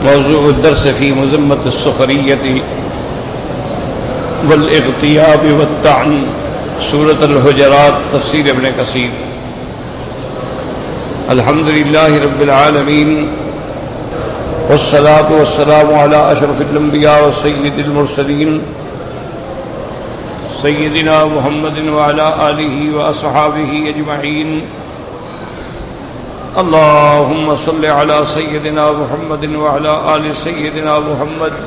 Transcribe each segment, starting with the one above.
موضوع الدرس في مذمة السخرية والاغتياب والطعن، سورة الحجرات، تفسیر ابن کثیر۔ الحمد لله رب العالمين والصلاة والسلام على أشرف الأنبياء وسيد المرسلين سيدنا محمد وعلى آله وأصحابه أجمعين۔ اللهم صل على سيدنا محمد وعلى آل سيدنا محمد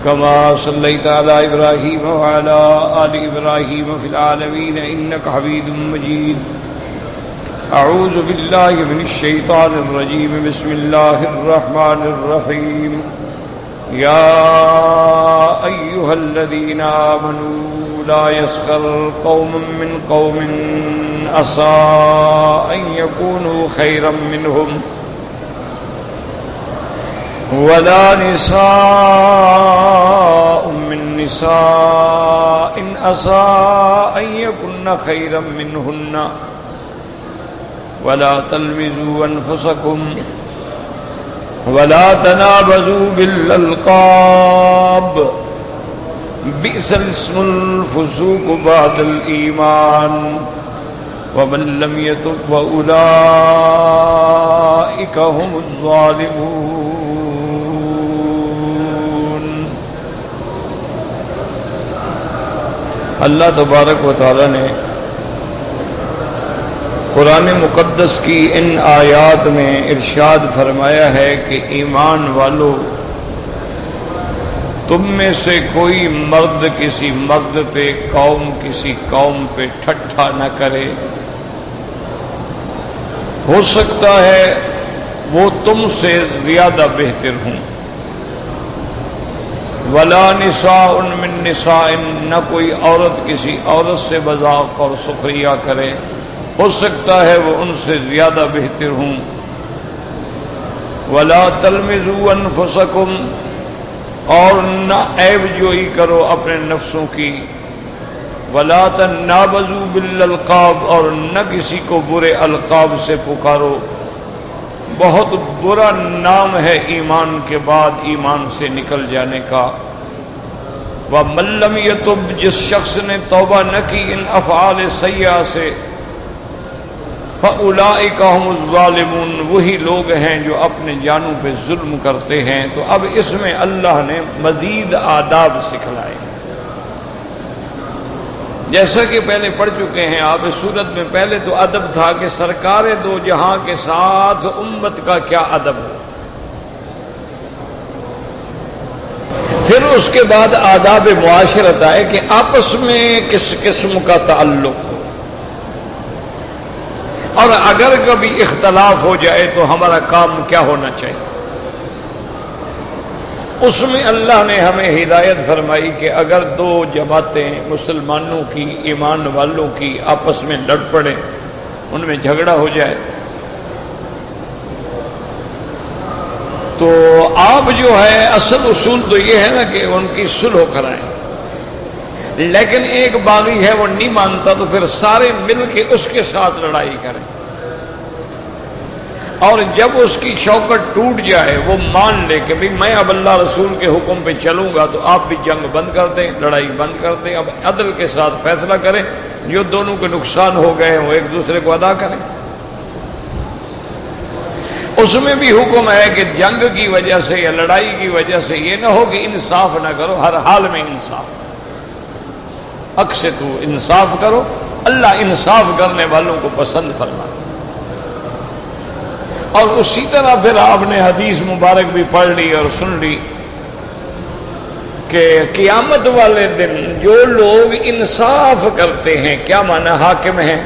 كما صليت على إبراهيم وعلى آل إبراهيم في العالمين إنك حميد مجيد۔ أعوذ بالله من الشيطان الرجيم، بسم الله الرحمن الرحيم۔ يا أيها الذين آمنوا لا يسخر قوم من قوم عسى أن يكونوا خيرا منهم ولا نساء من نساء عسى أن يكن خيرا منهن ولا تلمزوا أنفسكم ولا تنابزوا بالألقاب بئس الاسم الفسوق بعد الإيمان ومن لم يتب فأولئك هم الظالمون۔ اللہ تبارک و تعالی نے قرآن مقدس کی ان آیات میں ارشاد فرمایا ہے کہ ایمان والو، تم میں سے کوئی مرد کسی مرد پہ، قوم کسی قوم پہ ٹھٹھا نہ کرے۔ ہو سکتا ہے وہ تم سے زیادہ بہتر ہوں۔ ولا نساء من نساء، نہ کوئی عورت کسی عورت سے مذاق اور سخریہ کرے، ہو سکتا ہے وہ ان سے زیادہ بہتر ہوں۔ ولا تلمزوا انفسکم، اور نہ عیب جوئی کرو اپنے نفسوں کی۔ ولا تنابزوا بالالقاب، اور نہ کسی کو برے القاب سے پکارو۔ بہت برا نام ہے ایمان کے بعد ایمان سے نکل جانے کا۔ وَمَن لَّمْ يَتُبْ، جس شخص نے توبہ نہ کی ان افعال سیئہ سے، فَأُولَئِكَ هُمُ الظَّالِمُونَ، وہی لوگ ہیں جو اپنے جانوں پہ ظلم کرتے ہیں۔ تو اب اس میں اللہ نے مزید آداب سکھلائے، جیسا کہ پہلے پڑھ چکے ہیں آپ اس صورت میں۔ پہلے تو ادب تھا کہ سرکار دو جہاں کے ساتھ امت کا کیا ادب ہے، پھر اس کے بعد آداب معاشرت آئے کہ آپس میں کس قسم کا تعلق ہو، اور اگر کبھی اختلاف ہو جائے تو ہمارا کام کیا ہونا چاہیے۔ اس میں اللہ نے ہمیں ہدایت فرمائی کہ اگر دو جماعتیں مسلمانوں کی، ایمان والوں کی آپس میں لڑ پڑیں، ان میں جھگڑا ہو جائے، تو آپ جو ہے اصل اصول تو یہ ہے نا کہ ان کی صلح کرائیں، لیکن ایک باغی ہے وہ نہیں مانتا تو پھر سارے مل کے اس کے ساتھ لڑائی کریں، اور جب اس کی شوکت ٹوٹ جائے وہ مان لے کہ بھئی میں اب اللہ رسول کے حکم پہ چلوں گا، تو آپ بھی جنگ بند کر دیں، لڑائی بند کر دیں، اب عدل کے ساتھ فیصلہ کریں، جو دونوں کے نقصان ہو گئے وہ ایک دوسرے کو ادا کریں۔ اس میں بھی حکم ہے کہ جنگ کی وجہ سے یا لڑائی کی وجہ سے یہ نہ ہو کہ انصاف نہ کرو، ہر حال میں انصاف، اقسطو، انصاف کرو، اللہ انصاف کرنے والوں کو پسند فرماتا۔ اور اسی طرح پھر آپ نے حدیث مبارک بھی پڑھ لی اور سن لی کہ قیامت والے دن جو لوگ انصاف کرتے ہیں، کیا معنی، حاکم ہے،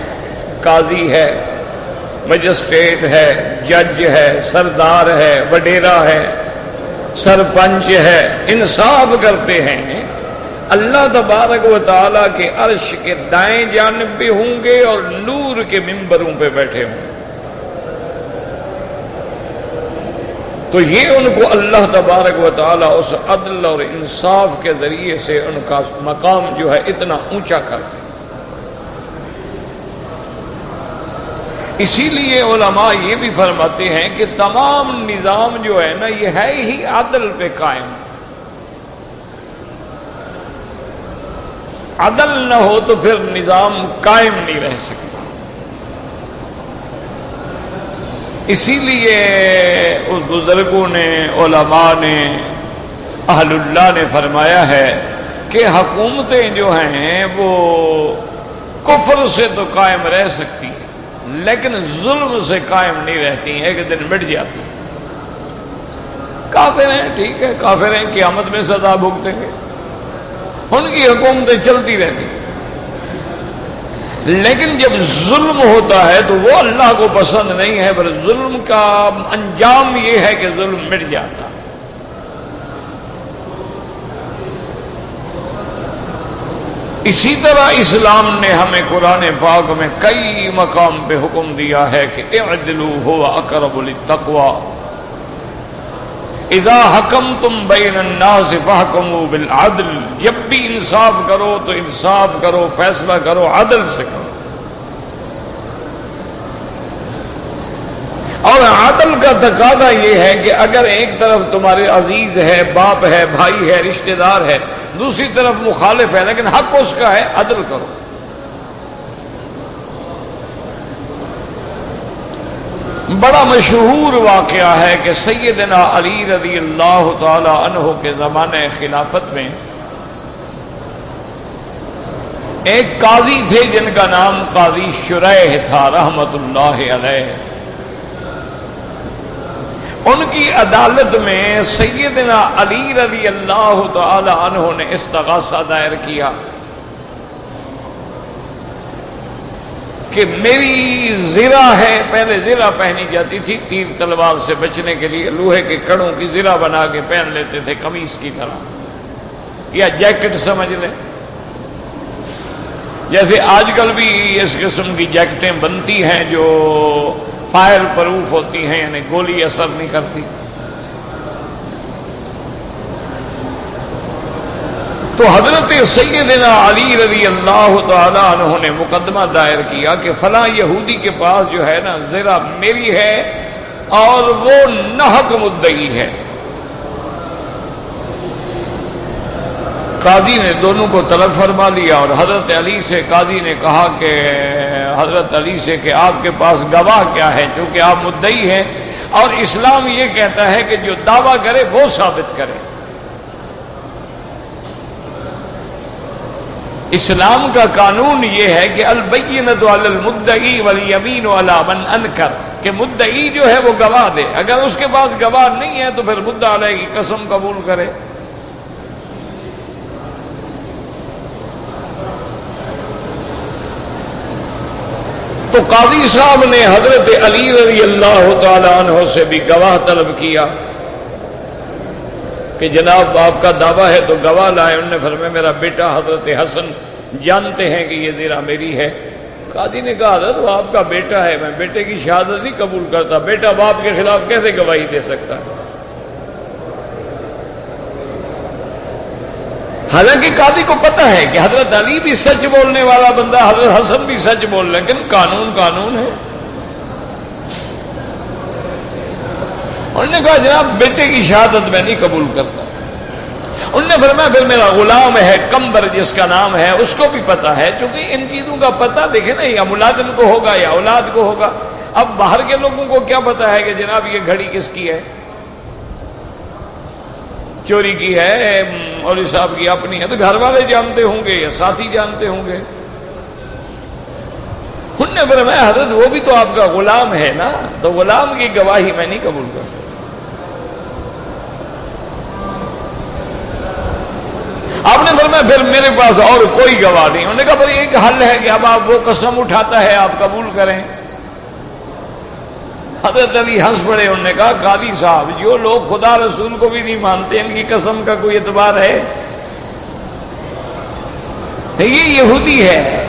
قاضی ہے، مجسٹریٹ ہے، جج ہے، سردار ہے، وڈیرا ہے، سرپنچ ہے، انصاف کرتے ہیں، اللہ تبارک و تعالیٰ کے عرش کے دائیں جانب بھی ہوں گے اور نور کے ممبروں پہ بیٹھے ہوں گے۔ تو یہ ان کو اللہ تبارک و تعالیٰ اس عدل اور انصاف کے ذریعے سے ان کا مقام جو ہے اتنا اونچا کر دے۔ اسی لیے علماء یہ بھی فرماتے ہیں کہ تمام نظام جو ہے نا یہ ہے ہی عدل پہ قائم. عدل نہ ہو تو پھر نظام قائم نہیں رہ سکتا. اسی لیے اس بزرگوں نے، علماء نے، اہل اللہ نے فرمایا ہے کہ حکومتیں جو ہیں وہ کفر سے تو قائم رہ سکتی ہیں لیکن ظلم سے قائم نہیں رہتی ہیں، ایک دن مٹ جاتی ہیں. کافر ہیں، ٹھیک ہے، کافر ہیں، قیامت میں سزا بھگتیں گے، ان کی حکومتیں چلتی رہتی ہیں. لیکن جب ظلم ہوتا ہے تو وہ اللہ کو پسند نہیں ہے، پر ظلم کا انجام یہ ہے کہ ظلم مٹ جاتا. اسی طرح اسلام نے ہمیں قرآن پاک میں کئی مقام پہ حکم دیا ہے کہ اعدلوا هو اقرب للتقوى، اذا حکمتم بین الناس فاحکموا بالعدل. جب بھی انصاف کرو تو انصاف کرو، فیصلہ کرو عدل سے کرو. اور عدل کا تقاضا یہ ہے کہ اگر ایک طرف تمہارے عزیز ہے، باپ ہے، بھائی ہے، رشتہ دار ہے، دوسری طرف مخالف ہے لیکن حق اس کا ہے، عدل کرو. بڑا مشہور واقعہ ہے کہ سیدنا علی رضی اللہ تعالی عنہ کے زمانے خلافت میں ایک قاضی تھے جن کا نام قاضی شریح تھا رحمت اللہ علیہ. ان کی عدالت میں سیدنا علی رضی اللہ تعالی عنہ نے استغاثہ دائر کیا کہ میری زرہ ہے، پہلے زرہ پہنی جاتی تھی تیر تلوار سے بچنے کے لیے، لوہے کے کڑوں کی زرہ بنا کے پہن لیتے تھے قمیص کی طرح یا جیکٹ سمجھ لیں. جیسے آج کل بھی اس قسم کی جیکٹیں بنتی ہیں جو فائر پروف ہوتی ہیں، یعنی گولی اثر نہیں کرتی. تو حضرت سیدنا علی رضی اللہ تعالی عنہ نے مقدمہ دائر کیا کہ فلاں یہودی کے پاس جو ہے نا زرہ میری ہے اور وہ ناحق مدعی ہے. قاضی نے دونوں کو طلب فرما لیا اور حضرت علی سے قاضی نے کہا کہ حضرت علی سے کہ آپ کے پاس گواہ کیا ہے، چونکہ آپ مدعی ہیں اور اسلام یہ کہتا ہے کہ جو دعویٰ کرے وہ ثابت کرے. اسلام کا قانون یہ ہے کہ البینۃ علی المدعی والیمین علی من انکر، کہ مدعی جو ہے وہ گواہ دے، اگر اس کے پاس گواہ نہیں ہے تو پھر مدعا علیہ کی قسم قبول کرے. تو قاضی صاحب نے حضرت علی رضی اللہ تعالی عنہ سے بھی گواہ طلب کیا کہ جناب آپ کا دعویٰ ہے تو گواہ لائے. انہوں نے فرمایا میرا بیٹا حضرت حسن جانتے ہیں کہ یہ زرہ میری ہے. قاضی نے کہا حضرت وہ آپ کا بیٹا ہے، میں بیٹے کی شہادت نہیں قبول کرتا، بیٹا باپ کے خلاف کیسے گواہی دے سکتا ہے. حالانکہ قاضی کو پتہ ہے کہ حضرت علی بھی سچ بولنے والا بندہ، حضرت حسن بھی سچ بول رہے، لیکن قانون قانون ہے. انہوں نے کہا جناب بیٹے کی شہادت میں نہیں قبول کرتا. انہوں نے فرمایا پھر میرا غلام ہے کمبر جس کا نام ہے، اس کو بھی پتہ ہے، چونکہ ان چیزوں کا پتہ دیکھیں نا یا ملازم کو ہوگا یا اولاد کو ہوگا. اب باہر کے لوگوں کو کیا پتہ ہے کہ جناب یہ گھڑی کس کی ہے، چوری کی ہے، مولوی صاحب کی اپنی ہے، تو گھر والے جانتے ہوں گے یا ساتھی جانتے ہوں گے. انہوں نے فرمایا حضرت وہ بھی تو آپ کا غلام ہے نا، تو غلام کی گواہی میں نہیں قبول کر سکتا. آپ نے فرمایا پھر میرے پاس اور کوئی گواہ نہیں. انہوں نے کہا پھر ایک حل ہے کہ اب آپ وہ قسم اٹھاتا ہے آپ قبول کریں. حضرت علی ہنس پڑے. انہوں نے کہا قاضی صاحب جو لوگ خدا رسول کو بھی نہیں مانتے ان کی قسم کا کوئی اعتبار ہے؟ یہ یہودی ہے،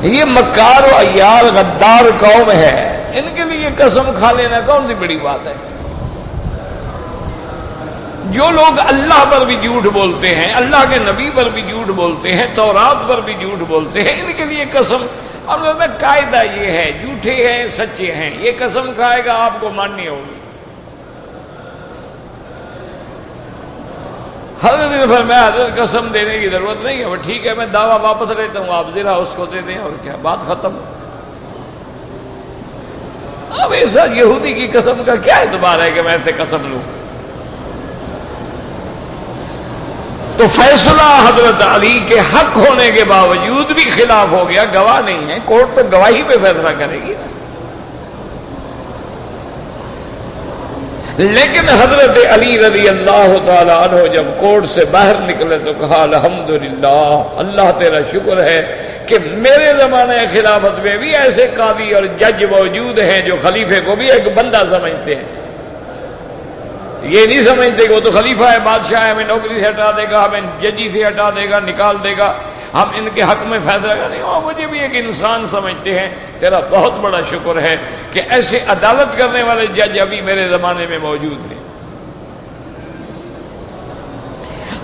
یہ مکار و عیار غدار قوم ہے، ان کے لیے قسم کھا لینا کون سی بڑی بات ہے؟ جو لوگ اللہ پر بھی جھوٹ بولتے ہیں، اللہ کے نبی پر بھی جھوٹ بولتے ہیں، تورات پر بھی جھوٹ بولتے ہیں، ان کے لیے قسم اور میں قاعدہ یہ ہے، جھوٹے ہیں سچے ہیں، یہ قسم کھائے گا آپ کو ماننی ہوگی۔ حضرت نے فرمایا حضرت قسم دینے کی ضرورت نہیں ہے، وہ ٹھیک ہے میں دعویٰ واپس لیتا ہوں، آپ ذرا اس کو دے دیں اور کیا، بات ختم۔ اب ایسا یہودی کی قسم کا کیا اعتبار ہے کہ میں ایسے قسم لوں؟ تو فیصلہ حضرت علی کے حق ہونے کے باوجود بھی خلاف ہو گیا، گواہ نہیں ہے، کورٹ تو گواہی پہ فیصلہ کرے گی نا۔ لیکن حضرت علی رضی اللہ تعالی عنہ جب کورٹ سے باہر نکلے تو کہا الحمدللہ، اللہ تیرا شکر ہے کہ میرے زمانے خلافت میں بھی ایسے قاضی اور جج موجود ہیں جو خلیفے کو بھی ایک بندہ سمجھتے ہیں، یہ نہیں سمجھتے کہ وہ تو خلیفہ ہے، بادشاہ ہے، ہمیں نوکری سے ہٹا دے گا، ہمیں ججی سے ہٹا دے گا، نکال دے گا، ہم ان کے حق میں فیصلہ کریں گے، مجھے بھی ایک انسان سمجھتے ہیں۔ تیرا بہت بڑا شکر ہے کہ ایسے عدالت کرنے والے جج ابھی میرے زمانے میں موجود ہیں۔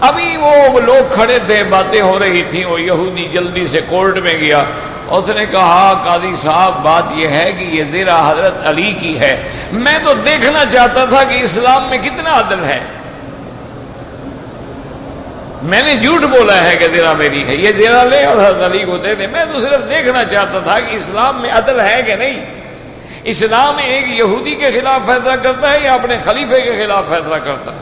ابھی وہ لوگ کھڑے تھے، باتیں ہو رہی تھیں، وہ یہودی جلدی سے کورٹ میں گیا، اس نے کہا قاضی صاحب بات یہ ہے کہ یہ زرہ حضرت علی کی ہے، میں تو دیکھنا چاہتا تھا کہ اسلام میں کتنا عدل ہے، میں نے جھوٹ بولا ہے کہ زرہ میری ہے، یہ زرہ لے اور حضرت علی کو دے دے، میں تو صرف دیکھنا چاہتا تھا کہ اسلام میں عدل ہے کہ نہیں، اسلام ایک یہودی کے خلاف فیصلہ کرتا ہے یا اپنے خلیفے کے خلاف فیصلہ کرتا ہے؟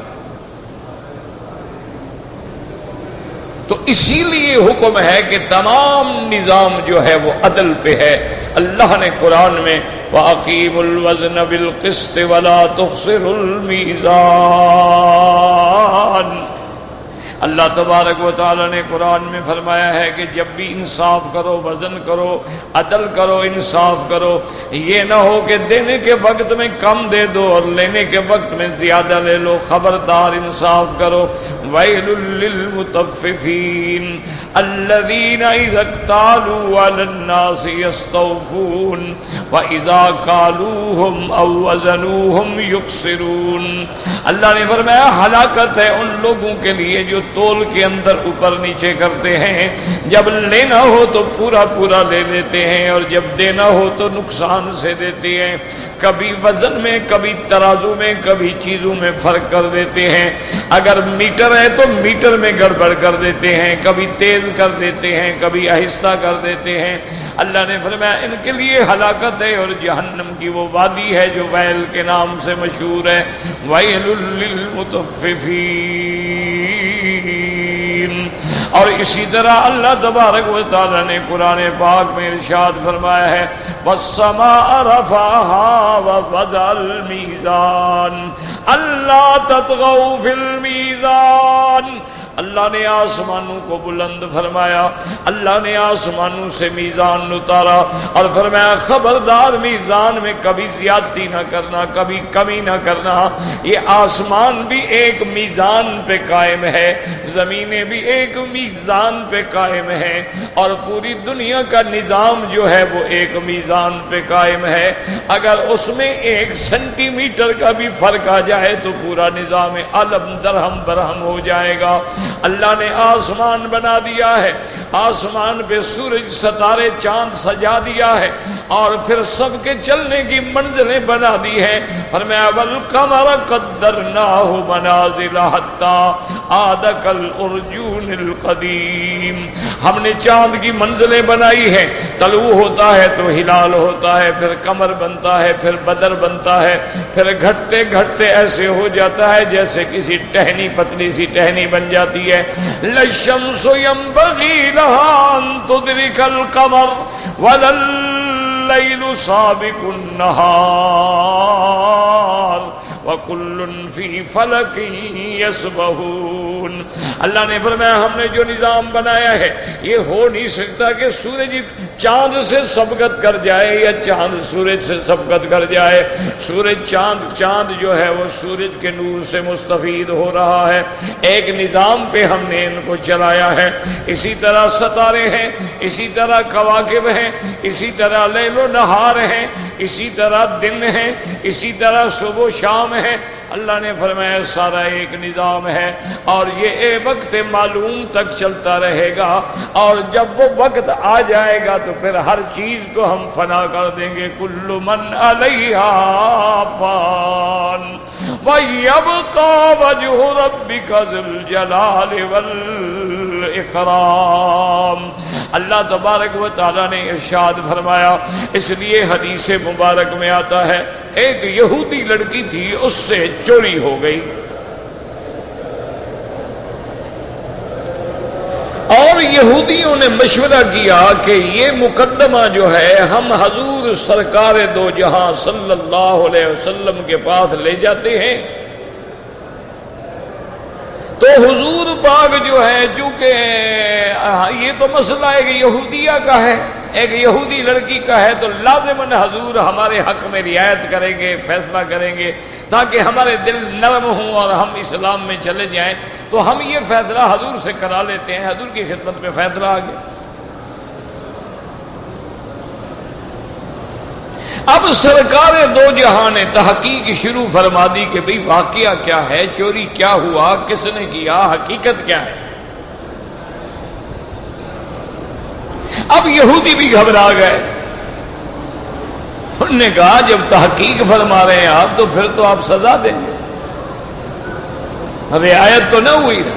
تو اسی لیے حکم ہے کہ تمام نظام جو ہے وہ عدل پہ ہے۔ اللہ نے قرآن میں وَأَقِيمُوا الْوَزْنَ بِالْقِسْطِ وَلَا تُخْسِرُوا الْمِيزَانَ، اللہ تبارک و تعالی نے قرآن میں فرمایا ہے کہ جب بھی انصاف کرو، وزن کرو، عدل کرو، انصاف کرو، یہ نہ ہو کہ دینے کے وقت میں کم دے دو اور لینے کے وقت میں زیادہ لے لو، خبردار انصاف کرو۔ وَيْلٌ لِّلْمُطَفِّفِينَ الَّذِينَ إِذَا اكْتَالُوا عَلَى النَّاسِ يَسْتَوْفُونَ وَإِذَا كَالُوهُمْ أَوْ وَزَنُوهُمْ يُخْسِرُونَ۔ اللہ نے فرمایا ہلاکت ہے ان لوگوں کے لیے جو تول کے اندر اوپر نیچے کرتے ہیں، جب لینا ہو تو پورا پورا لے لیتے ہیں اور جب دینا ہو تو نقصان سے دیتے ہیں، کبھی وزن میں، کبھی ترازو میں، کبھی چیزوں میں فرق کر دیتے ہیں، اگر میٹر ہے تو میٹر میں گڑبڑ کر دیتے ہیں، کبھی تیز کر دیتے ہیں، کبھی آہستہ کر دیتے ہیں۔ اللہ نے فرمایا ان کے لیے ہلاکت ہے اور جہنم کی وہ وادی ہے جو ویل کے نام سے مشہور ہے۔ ویل للمطففین۔ اور اسی طرح اللہ تبارک و تعالی نے قرآن پاک میں ارشاد فرمایا ہے وَالسَّمَاءَ رَفَعَهَا وَوَضَعَ الْمِيزَانَ أَلَّا تَطْغَوْا فِي الْمِيزَانِ۔ اللہ نے آسمانوں کو بلند فرمایا، اللہ نے آسمانوں سے میزان اتارا اور فرمایا خبردار میزان میں کبھی زیادتی نہ کرنا، کبھی کمی نہ کرنا۔ یہ آسمان بھی ایک میزان پہ قائم ہے، زمینیں بھی ایک میزان پہ قائم ہے، اور پوری دنیا کا نظام جو ہے وہ ایک میزان پہ قائم ہے۔ اگر اس میں 1 سینٹی میٹر کا بھی فرق آ جائے تو پورا نظام عالم درہم برہم ہو جائے گا۔ اللہ نے آسمان بنا دیا ہے، آسمان پہ سورج، ستارے، چاند سجا دیا ہے، اور پھر سب کے چلنے کی منزلیں بنا دی ہے۔ فرمایا وَالْقَمَرَ قَدَّرْنَاهُ مَنَازِلَ حَتَّى عَادَ كَالْعُرْجُونِ الْقَدِيمِ۔ ہم نے چاند کی منزلیں بنائی ہیں، طلوع ہوتا ہے تو ہلال ہوتا ہے، پھر قمر بنتا ہے، پھر بدر بنتا ہے، پھر گھٹتے گھٹتے ایسے ہو جاتا ہے جیسے کسی ٹہنی، پتلی سی ٹہنی بن جاتی ہے۔ لَلشَّمْسُ يَنبَغِي لَهَا أَن تُدْرِكَ الْقَمَرَ وَلَا اللَّيْلُ سَابِقُ النَّهَارِ وَكُلٌّ فِي فَلَكٍ يَسْبَحُونَ۔ اللہ نے فرمایا ہم نے جو نظام بنایا ہے یہ ہو نہیں سکتا کہ سورج چاند سے سبقت کر جائے یا چاند سورج سے سبقت کر جائے۔ سورج چاند جو ہے وہ سورج کے نور سے مستفید ہو رہا ہے، ایک نظام پہ ہم نے ان کو چلایا ہے۔ اسی طرح ستارے ہیں، اسی طرح کواکب ہیں، اسی طرح لیل و نہار ہیں، اسی طرح دن ہے، اسی طرح صبح و شام ہے۔ اللہ نے فرمایا سارا ایک نظام ہے اور یہ وقت معلوم تک چلتا رہے گا، اور جب وہ وقت آ جائے گا تو پھر ہر چیز کو ہم فنا کر دیں گے۔ کل من علیہا فان وَيَبْقَى وَجْهُ رَبِّكَ ذُو الْجَلَالِ وَالْإِكْرَامِ۔ اللہ تبارک و تعالیٰ نے ارشاد فرمایا، اس لیے حدیث مبارک میں آتا ہے ایک یہودی لڑکی تھی، اس سے چوری ہو گئی، اور یہودیوں نے مشورہ کیا کہ یہ مقدمہ جو ہے ہم حضور سرکار دو جہاں صلی اللہ علیہ وسلم کے پاس لے جاتے ہیں، تو حضور پاک جو ہے چونکہ یہ تو مسئلہ ایک یہودیہ کا ہے، ایک یہودی لڑکی کا ہے، تو لازماً حضور ہمارے حق میں رعایت کریں گے، فیصلہ کریں گے تاکہ ہمارے دل نرم ہوں اور ہم اسلام میں چلے جائیں۔ تو ہم یہ فیصلہ حضور سے کرا لیتے ہیں۔ حضور کی خدمت میں فیصلہ آ گیا۔ اب سرکار دو جہاں نے تحقیق شروع فرما دی کہ بھئی واقعہ کیا ہے، چوری کیا ہوا، کس نے کیا، حقیقت کیا ہے۔ اب یہودی بھی گھبرا گئے، انہوں نے کہا جب تحقیق فرما رہے ہیں آپ تو پھر تو آپ سزا دیں گے، رعایت تو نہ ہوئی نا۔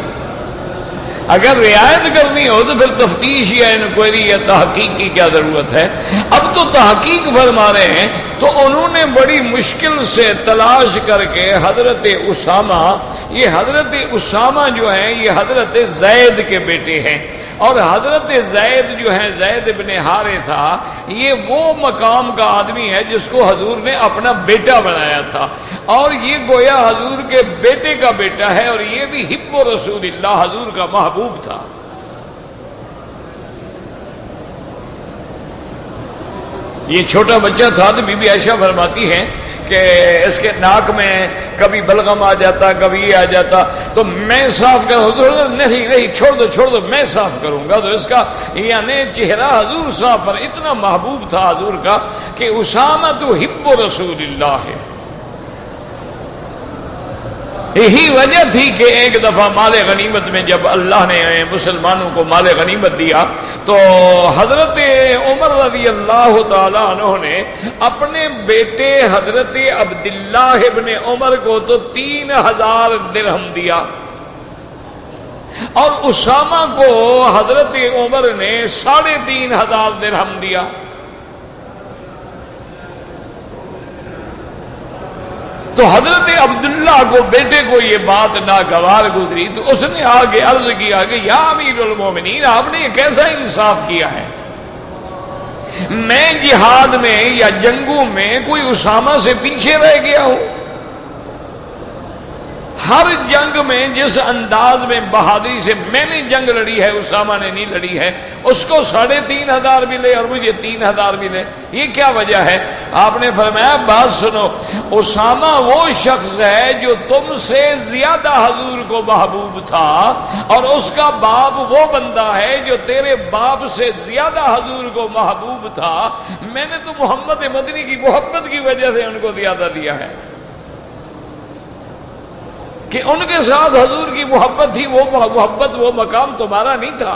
اگر رعایت کرنی ہو تو پھر تفتیش یا انکوائری یا تحقیق کی کیا ضرورت ہے۔ اب تو تحقیق فرما رہے ہیں، تو انہوں نے بڑی مشکل سے تلاش کر کے حضرت اسامہ، یہ حضرت اسامہ جو ہیں یہ حضرت زید کے بیٹے ہیں، اور حضرت زید جو ہے زید بن حارثہ، یہ وہ مقام کا آدمی ہے جس کو حضور نے اپنا بیٹا بنایا تھا، اور یہ گویا حضور کے بیٹے کا بیٹا ہے، اور یہ بھی حب رسول اللہ، حضور کا محبوب تھا۔ یہ چھوٹا بچہ تھا تو بی بی عائشہ فرماتی ہیں کہ اس کے ناک میں کبھی بلغم آ جاتا، کبھی یہ آ جاتا، تو میں صاف کروں تو نہیں چھوڑ دو میں صاف کروں گا۔ تو اس کا یعنی چہرہ حضور صاف پر اتنا محبوب تھا حضور کا کہ اسامہ تو حب رسول اللہ ہے۔ یہی وجہ تھی کہ ایک دفعہ مال غنیمت میں جب اللہ نے مسلمانوں کو مال غنیمت دیا تو حضرت عمر رضی اللہ تعالیٰ عنہ نے اپنے بیٹے حضرت عبداللہ ابن عمر کو تو 3000 درہم دیا، اور اسامہ کو حضرت عمر نے 3500 درہم دیا۔ تو حضرت عبداللہ کو بیٹے کو یہ بات ناگوار گزری، تو اس نے آگے عرض کیا کہ یا امیر المومنین، آپ نے یہ کیسا انصاف کیا ہے؟ میں جہاد میں یا جنگوں میں کوئی اسامہ سے پیچھے رہ گیا ہوں؟ ہر جنگ میں جس انداز میں بہادری سے میں نے جنگ لڑی ہے اسامہ نے نہیں لڑی ہے، اس کو 3500 ملے اور مجھے 3000 ملے، یہ کیا وجہ ہے؟ آپ نے فرمایا بات سنو، اسامہ وہ شخص ہے جو تم سے زیادہ حضور کو محبوب تھا، اور اس کا باپ وہ بندہ ہے جو تیرے باپ سے زیادہ حضور کو محبوب تھا۔ میں نے تو محمد مدنی کی محبت کی وجہ سے ان کو زیادہ دیا ہے کہ ان کے ساتھ حضور کی محبت تھی، وہ محبت وہ مقام تمہارا نہیں تھا۔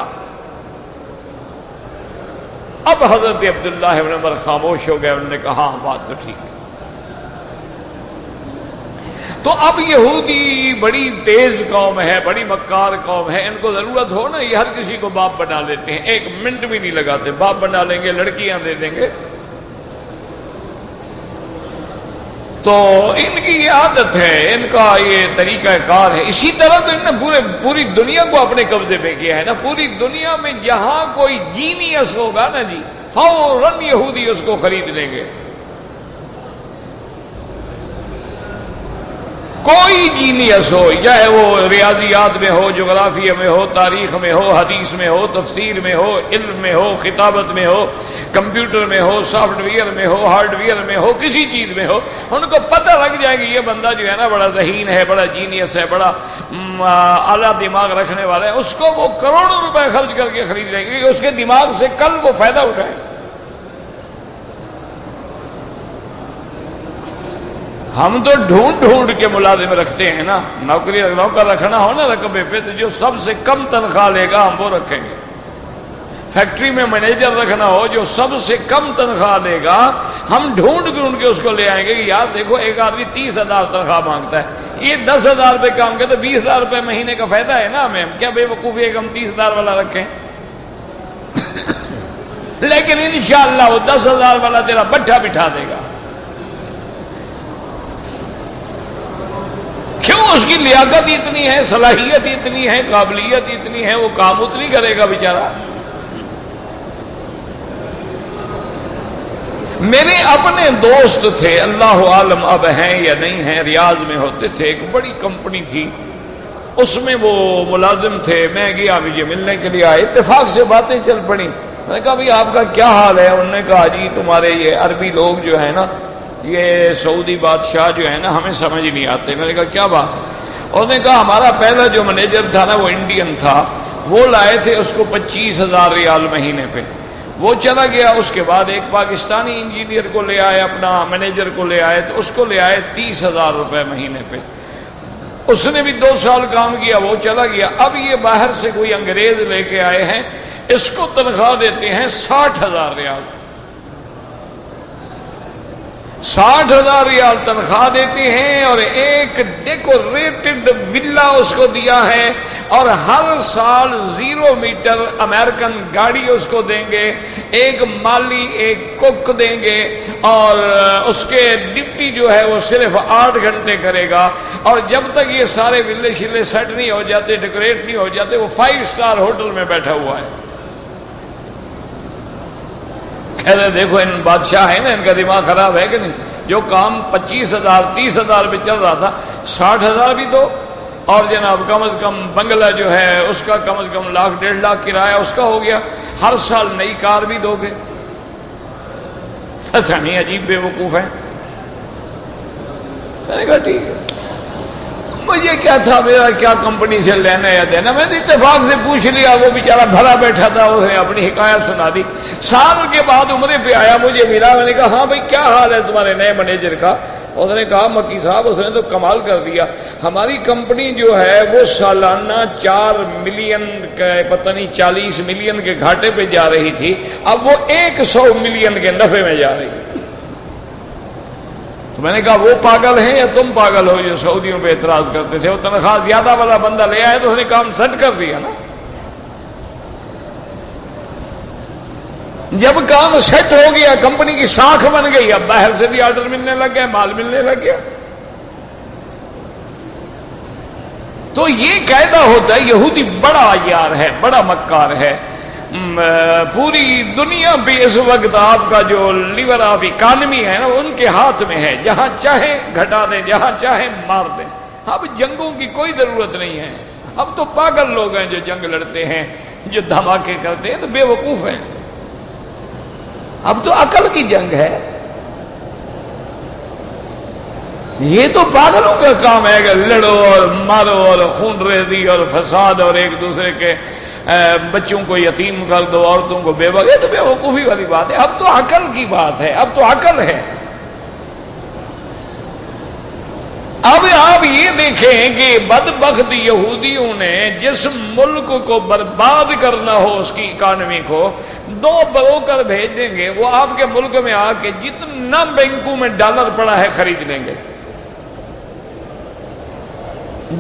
اب حضرت عبداللہ ابن عمر خاموش ہو گئے، انہوں نے کہا ہاں بات تو ٹھیک ہے۔ تو اب یہودی بڑی تیز قوم ہے، بڑی مکار قوم ہے، ان کو ضرورت ہو نا یہ ہر کسی کو باپ بنا لیتے ہیں، ایک منٹ بھی نہیں لگاتے، باپ بنا لیں گے، لڑکیاں دے دیں گے۔ تو ان کی یہ عادت ہے، ان کا یہ طریقہ کار ہے۔ اسی طرح تو انہوں نے پوری دنیا کو اپنے قبضے میں کیا ہے نا۔ پوری دنیا میں جہاں کوئی جینیس ہوگا نا جی، فوراً یہودی اس کو خرید لیں گے۔ کوئی جینیس ہو، چاہے وہ ریاضیات میں ہو، جغرافیہ میں ہو، تاریخ میں ہو، حدیث میں ہو، تفسیر میں ہو، علم میں ہو، خطابت میں ہو، کمپیوٹر میں ہو، سافٹ ویئر میں ہو، ہارڈ ویئر میں ہو، کسی چیز میں ہو، ان کو پتہ لگ جائے گی یہ بندہ جو ہے نا بڑا ذہین ہے، بڑا جینیس ہے، بڑا اعلیٰ دماغ رکھنے والا ہے، اس کو وہ کروڑوں روپے خرچ کر کے خرید لیں گے کہ اس کے دماغ سے کل وہ فائدہ اٹھائے۔ ہم تو ڈھونڈ ڈھونڈ کے ملازم رکھتے ہیں نا، نوکر رکھنا ہو نا رقبے پہ تو جو سب سے کم تنخواہ لے گا ہم وہ رکھیں گے۔ فیکٹری میں مینیجر رکھنا ہو جو سب سے کم تنخواہ لے گا ہم ڈھونڈ ڈھونڈ کے اس کو لے آئیں گے کہ یار دیکھو ایک آدمی 30,000 تنخواہ مانگتا ہے، یہ 10,000 روپے کام کرے تو 20,000 روپے مہینے کا فائدہ ہے نا ہمیں، کیا بے وقوفی ہے کہ ہم 30,000 والا رکھیں؟ لیکن انشاءاللہ وہ 10,000 والا تیرا بٹھا بٹھا دے گا۔ کیوں؟ اس کی لیاقت اتنی ہے، صلاحیت اتنی ہے، قابلیت اتنی ہے، وہ کام اتنی کرے گا بیچارہ۔ میرے اپنے دوست تھے، اللہ عالم اب ہیں یا نہیں ہیں، ریاض میں ہوتے تھے، ایک بڑی کمپنی تھی، اس میں وہ ملازم تھے۔ میں گیا، مجھے ملنے کے لیے آئے، اتفاق سے باتیں چل پڑی۔ میں نے کہا بھئی آپ کا کیا حال ہے؟ انہوں نے کہا جی تمہارے یہ عربی لوگ جو ہے نا، یہ سعودی بادشاہ جو ہے نا، ہمیں سمجھ نہیں آتے۔ میں نے کہا کیا بات ہے؟ انہوں نے کہا ہمارا پہلا جو مینیجر تھا نا وہ انڈین تھا، وہ لائے تھے اس کو 25,000 ریال مہینے پہ، وہ چلا گیا۔ اس کے بعد ایک پاکستانی انجینئر کو لے آئے، اپنا مینیجر کو لے آئے، تو اس کو لے آئے 30,000 روپے مہینے پہ۔ اس نے بھی 2 سال کام کیا، وہ چلا گیا۔ اب یہ باہر سے کوئی انگریز لے کے آئے ہیں، اس کو تنخواہ دیتے ہیں 60,000 ریال۔ 60,000 ریال تنخواہ دیتے ہیں اور ایک ڈیکوریٹڈ ولا اس کو دیا ہے، اور ہر سال 0 میٹر امریکن گاڑی اس کو دیں گے، ایک مالی، ایک کوک دیں گے، اور اس کے ڈپٹی جو ہے وہ صرف 8 گھنٹے کرے گا، اور جب تک یہ سارے ولے شلے سیٹ نہیں ہو جاتے، ڈیکوریٹ نہیں ہو جاتے، وہ 5 اسٹار ہوٹل میں بیٹھا ہوا ہے۔ کہتے دیکھو ان بادشاہ ہیں نا، ان کا دماغ خراب ہے کہ نہیں؟ جو کام 25,000 30,000 پہ چل رہا تھا 60,000 بھی دو، اور جناب کم از کم بنگلہ جو ہے اس کا کم از کم 1,00,000 1.5 لاکھ کرایہ اس کا ہو گیا، ہر سال نئی کار بھی دو گے۔ اچھا نہیں عجیب بے وقوف ہے؟ میں نے کہا ٹھیک ہے، مجھے کیا تھا، میرا کیا کمپنی سے لینا یا دینا۔ میں نے اتفاق سے پوچھ لیا، وہ بیچارہ بھرا بیٹھا تھا، اس نے اپنی حکایت سنا دی۔ سال کے بعد عمرے پہ آیا، مجھے ملا، میں نے کہا ہاں بھائی کیا حال ہے تمہارے نئے مینیجر کا؟ اس نے کہا مکی صاحب اس نے تو کمال کر دیا، ہماری کمپنی جو ہے وہ سالانہ 4 ملین کا پتہ نہیں 40 ملین کے گھاٹے پہ جا رہی تھی، اب وہ 100 ملین کے نفع میں جا رہی ہے۔ تو میں نے کہا وہ پاگل ہیں یا تم پاگل ہو جو سعودیوں پہ اعتراض کرتے تھے؟ وہ تنخواہ زیادہ والا بندہ لے آئے تو اس نے کام سیٹ کر دیا نا۔ جب کام سیٹ ہو گیا، کمپنی کی ساکھ بن گئی، اب باہر سے بھی آرڈر ملنے لگ گیا، مال ملنے لگ گیا۔ تو یہ قاعدہ ہوتا ہے، یہودی بڑا یار ہے، بڑا مکار ہے۔ پوری دنیا پہ اس وقت آپ کا جو لیور آف اکانومی ہے نا، ان کے ہاتھ میں ہے، جہاں چاہے گھٹا دیں، جہاں چاہے مار دیں۔ اب جنگوں کی کوئی ضرورت نہیں ہے، اب تو پاگل لوگ ہیں جو جنگ لڑتے ہیں، جو دھماکے کرتے ہیں، تو بے وقوف ہیں۔ اب تو عقل کی جنگ ہے، یہ تو پاگلوں کا کام ہے کہ لڑو اور مارو اور خون ریزی اور فساد اور ایک دوسرے کے بچوں کو یتیم کر دو، عورتوں کو بیوہ، یہ تو بے وقوفی والی بات ہے۔ اب تو عقل کی بات ہے، اب تو عقل ہے۔ اب آپ یہ دیکھیں کہ بدبخت یہودیوں نے جس ملک کو برباد کرنا ہو، اس کی اکانومی کو 2 بروکر بھیج دیں گے، وہ آپ کے ملک میں آ کے جتنا بینکوں میں ڈالر پڑا ہے خرید لیں گے۔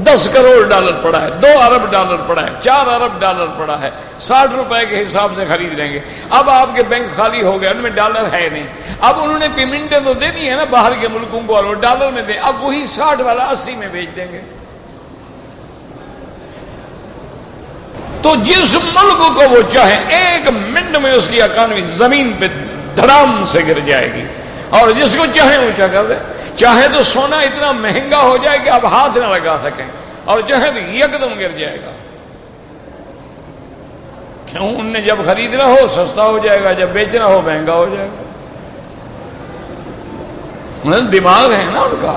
10 کروڑ ڈالر پڑا ہے، 2 ارب ڈالر پڑا ہے، 4 ارب ڈالر پڑا ہے، 60 روپے کے حساب سے خرید لیں گے۔ اب آپ کے بینک خالی ہو گئے، ان میں ڈالر ہے نہیں، اب انہوں نے پیمنٹیں تو دینی ہے نا باہر کے ملکوں کو، اور وہ ڈالر میں دیں، اب وہی 60 والا 80 میں بیچ دیں گے۔ تو جس ملک کو وہ چاہے، 1 منٹ میں اس کی اکانومی زمین پہ دھڑام سے گر جائے گی، اور جس کو چاہے اونچا کر دے۔ چاہے تو سونا اتنا مہنگا ہو جائے کہ آپ ہاتھ نہ لگا سکیں، اور چاہے تو یکدم گر جائے گا۔ کیوں؟ ان نے جب خریدنا ہو سستا ہو جائے گا، جب بیچنا ہو مہنگا ہو جائے گا۔ دماغ ہے نا ان کا،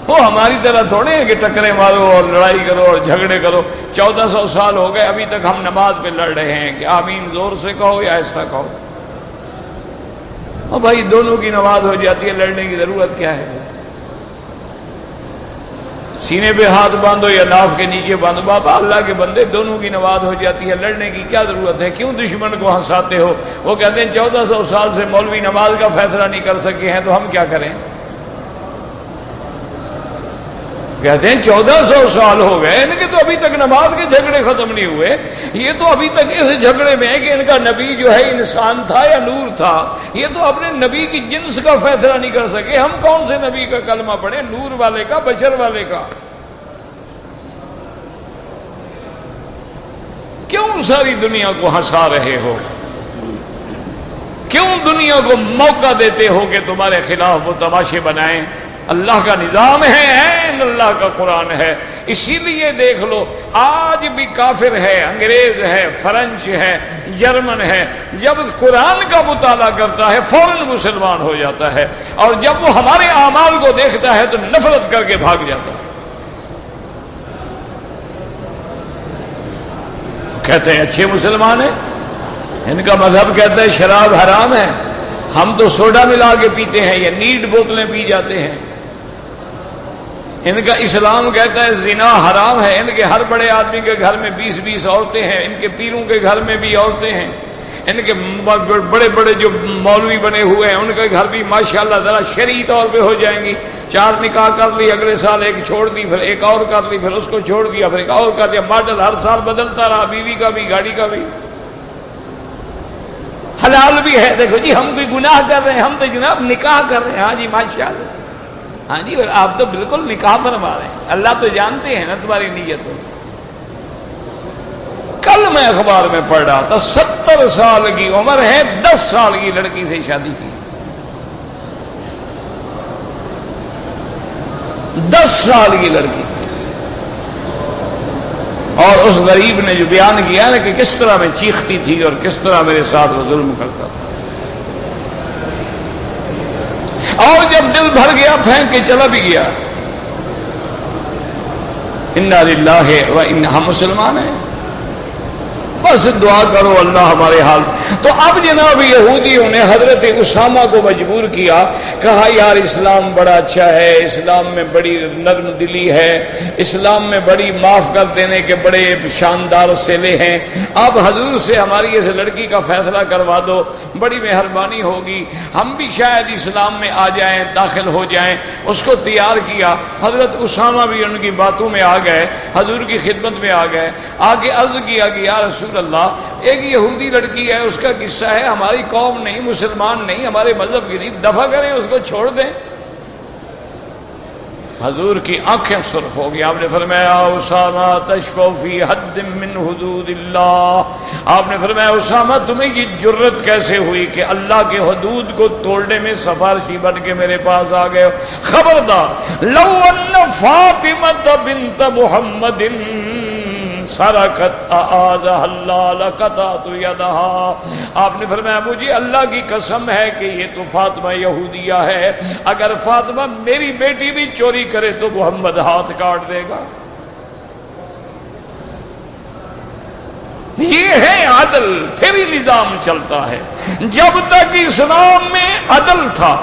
وہ ہماری طرح تھوڑے ہیں کہ ٹکرے مارو اور لڑائی کرو اور جھگڑے کرو۔ 1400 سال ہو گئے، ابھی تک ہم نماز پہ لڑ رہے ہیں کہ آمین زور سے کہو یا آہستہ کہو۔ اور بھائی دونوں کی نماز ہو جاتی ہے، لڑنے کی ضرورت کیا ہے؟ سینے پہ ہاتھ باندھو یا ناف کے نیچے باندھو، بابا اللہ کے بندے دونوں کی نماز ہو جاتی ہے، لڑنے کی کیا ضرورت ہے؟ کیوں دشمن کو ہنساتے ہو؟ وہ کہتے ہیں 1400 سال سے مولوی نماز کا فیصلہ نہیں کر سکے ہیں تو ہم کیا کریں؟ کہتے ہیں 1400 سال ہو گئے ان کے تو ابھی تک نماز کے جھگڑے ختم نہیں ہوئے، یہ تو ابھی تک اس جھگڑے میں ہے کہ ان کا نبی جو ہے انسان تھا یا نور تھا، یہ تو اپنے نبی کی جنس کا فیصلہ نہیں کر سکے، ہم کون سے نبی کا کلمہ پڑھیں، نور والے کا، بشر والے کا؟ کیوں ساری دنیا کو ہنسا رہے ہو؟ کیوں دنیا کو موقع دیتے ہو کہ تمہارے خلاف وہ تماشے بنائیں؟ اللہ کا نظام ہے، عین اللہ کا قرآن ہے۔ اسی لیے دیکھ لو آج بھی کافر ہے، انگریز ہے، فرنچ ہے، جرمن ہے، جب قرآن کا مطالعہ کرتا ہے فوراً مسلمان ہو جاتا ہے، اور جب وہ ہمارے اعمال کو دیکھتا ہے تو نفرت کر کے بھاگ جاتا ہے۔ کہتے ہیں اچھے مسلمان ہیں، ان کا مذہب کہتا ہے شراب حرام ہے، ہم تو سوڈا ملا کے پیتے ہیں یا نیٹ بوتلیں پی جاتے ہیں۔ ان کا اسلام کہتا ہے زنا حرام ہے، ان کے ہر بڑے آدمی کے گھر میں 20 عورتیں ہیں، ان کے پیروں کے گھر میں بھی عورتیں ہیں، ان کے بڑے بڑے جو مولوی بنے ہوئے ہیں ان کے گھر بھی ماشاءاللہ ذرا شرعی طور پہ ہو جائیں گی، 4 نکاح کر لی، اگلے سال ایک چھوڑ دی، پھر ایک اور کر لی، پھر اس کو چھوڑ دیا، پھر ایک اور کر دیا، ماڈل ہر سال بدلتا رہا، بیوی کا بھی، گاڑی کا بھی۔ حلال بھی ہے، دیکھو جی ہم کوئی گناہ کر رہے ہیں، ہم تو جناب نکاح کر رہے ہیں، ہاں جی ماشاءاللہ، ہاں جی آپ تو بالکل نکاح فرما رہے ہیں، اللہ تو جانتے ہیں نا تمہاری نیت کو۔ کل میں اخبار میں پڑھ رہا تھا 70 سال کی عمر ہے، 10 سال کی لڑکی سے شادی کی، 10 سال کی لڑکی، اور اس غریب نے جو بیان کیا نا کہ کس طرح میں چیختی تھی اور کس طرح میرے ساتھ وہ ظلم کرتا تھا، اور جب دل بھر گیا پھینک کے چلا بھی گیا۔ انا للہ و انا، ہم مسلمان ہیں، بس دعا کرو اللہ ہمارے حال۔ تو اب جناب یہودیوں نے حضرت اسامہ کو مجبور کیا، کہا یار اسلام بڑا اچھا ہے، اسلام میں بڑی نرم دلی ہے، اسلام میں بڑی معاف کر دینے کے بڑے شاندار صلے ہیں، آپ حضور سے ہماری اس لڑکی کا فیصلہ کروا دو، بڑی مہربانی ہوگی، ہم بھی شاید اسلام میں آ جائیں، داخل ہو جائیں۔ اس کو تیار کیا، حضرت اسامہ بھی ان کی باتوں میں آ گئے، حضور کی خدمت میں آ گئے، آ کے عرض کیا کہ یا رسول اللہ، ایک یہودی لڑکی ہے، اس کا قصہ ہے، ہماری قوم نہیں، مسلمان نہیں، ہمارے مذہب کی نہیں، دفع کریں، اس کو چھوڑ دیں۔ حضور کی آنکھیں سرخ ہو گئی، آپ نے فرمایا اسامہ تشفع فی حد من حدود اللہ، آپ نے فرمایا اسامہ تمہیں یہ جرت کیسے ہوئی کہ اللہ کے حدود کو توڑنے میں سفارشی بن کے میرے پاس آ گئے ہو؟ خبردار، لو ان فاطمہ بنت محمد سرقت اعاذہ اللہ لقطعت یدہا، آپ نے فرمایا مجھے اللہ کی قسم ہے کہ یہ تو فاطمہ یہودیہ ہے، اگر فاطمہ میری بیٹی بھی چوری کرے تو محمد ہاتھ کاٹ دے گا۔ یہ ہے عدل، پھر ہی نظام چلتا ہے۔ جب تک اسلام میں عدل تھا،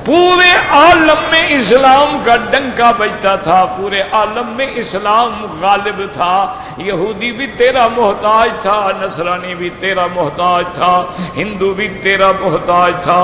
پورے عالم میں اسلام کا ڈنکا بجتا تھا، پورے عالم میں اسلام غالب تھا، یہودی بھی تیرا محتاج تھا، نصرانی بھی تیرا محتاج تھا، ہندو بھی تیرا محتاج تھا،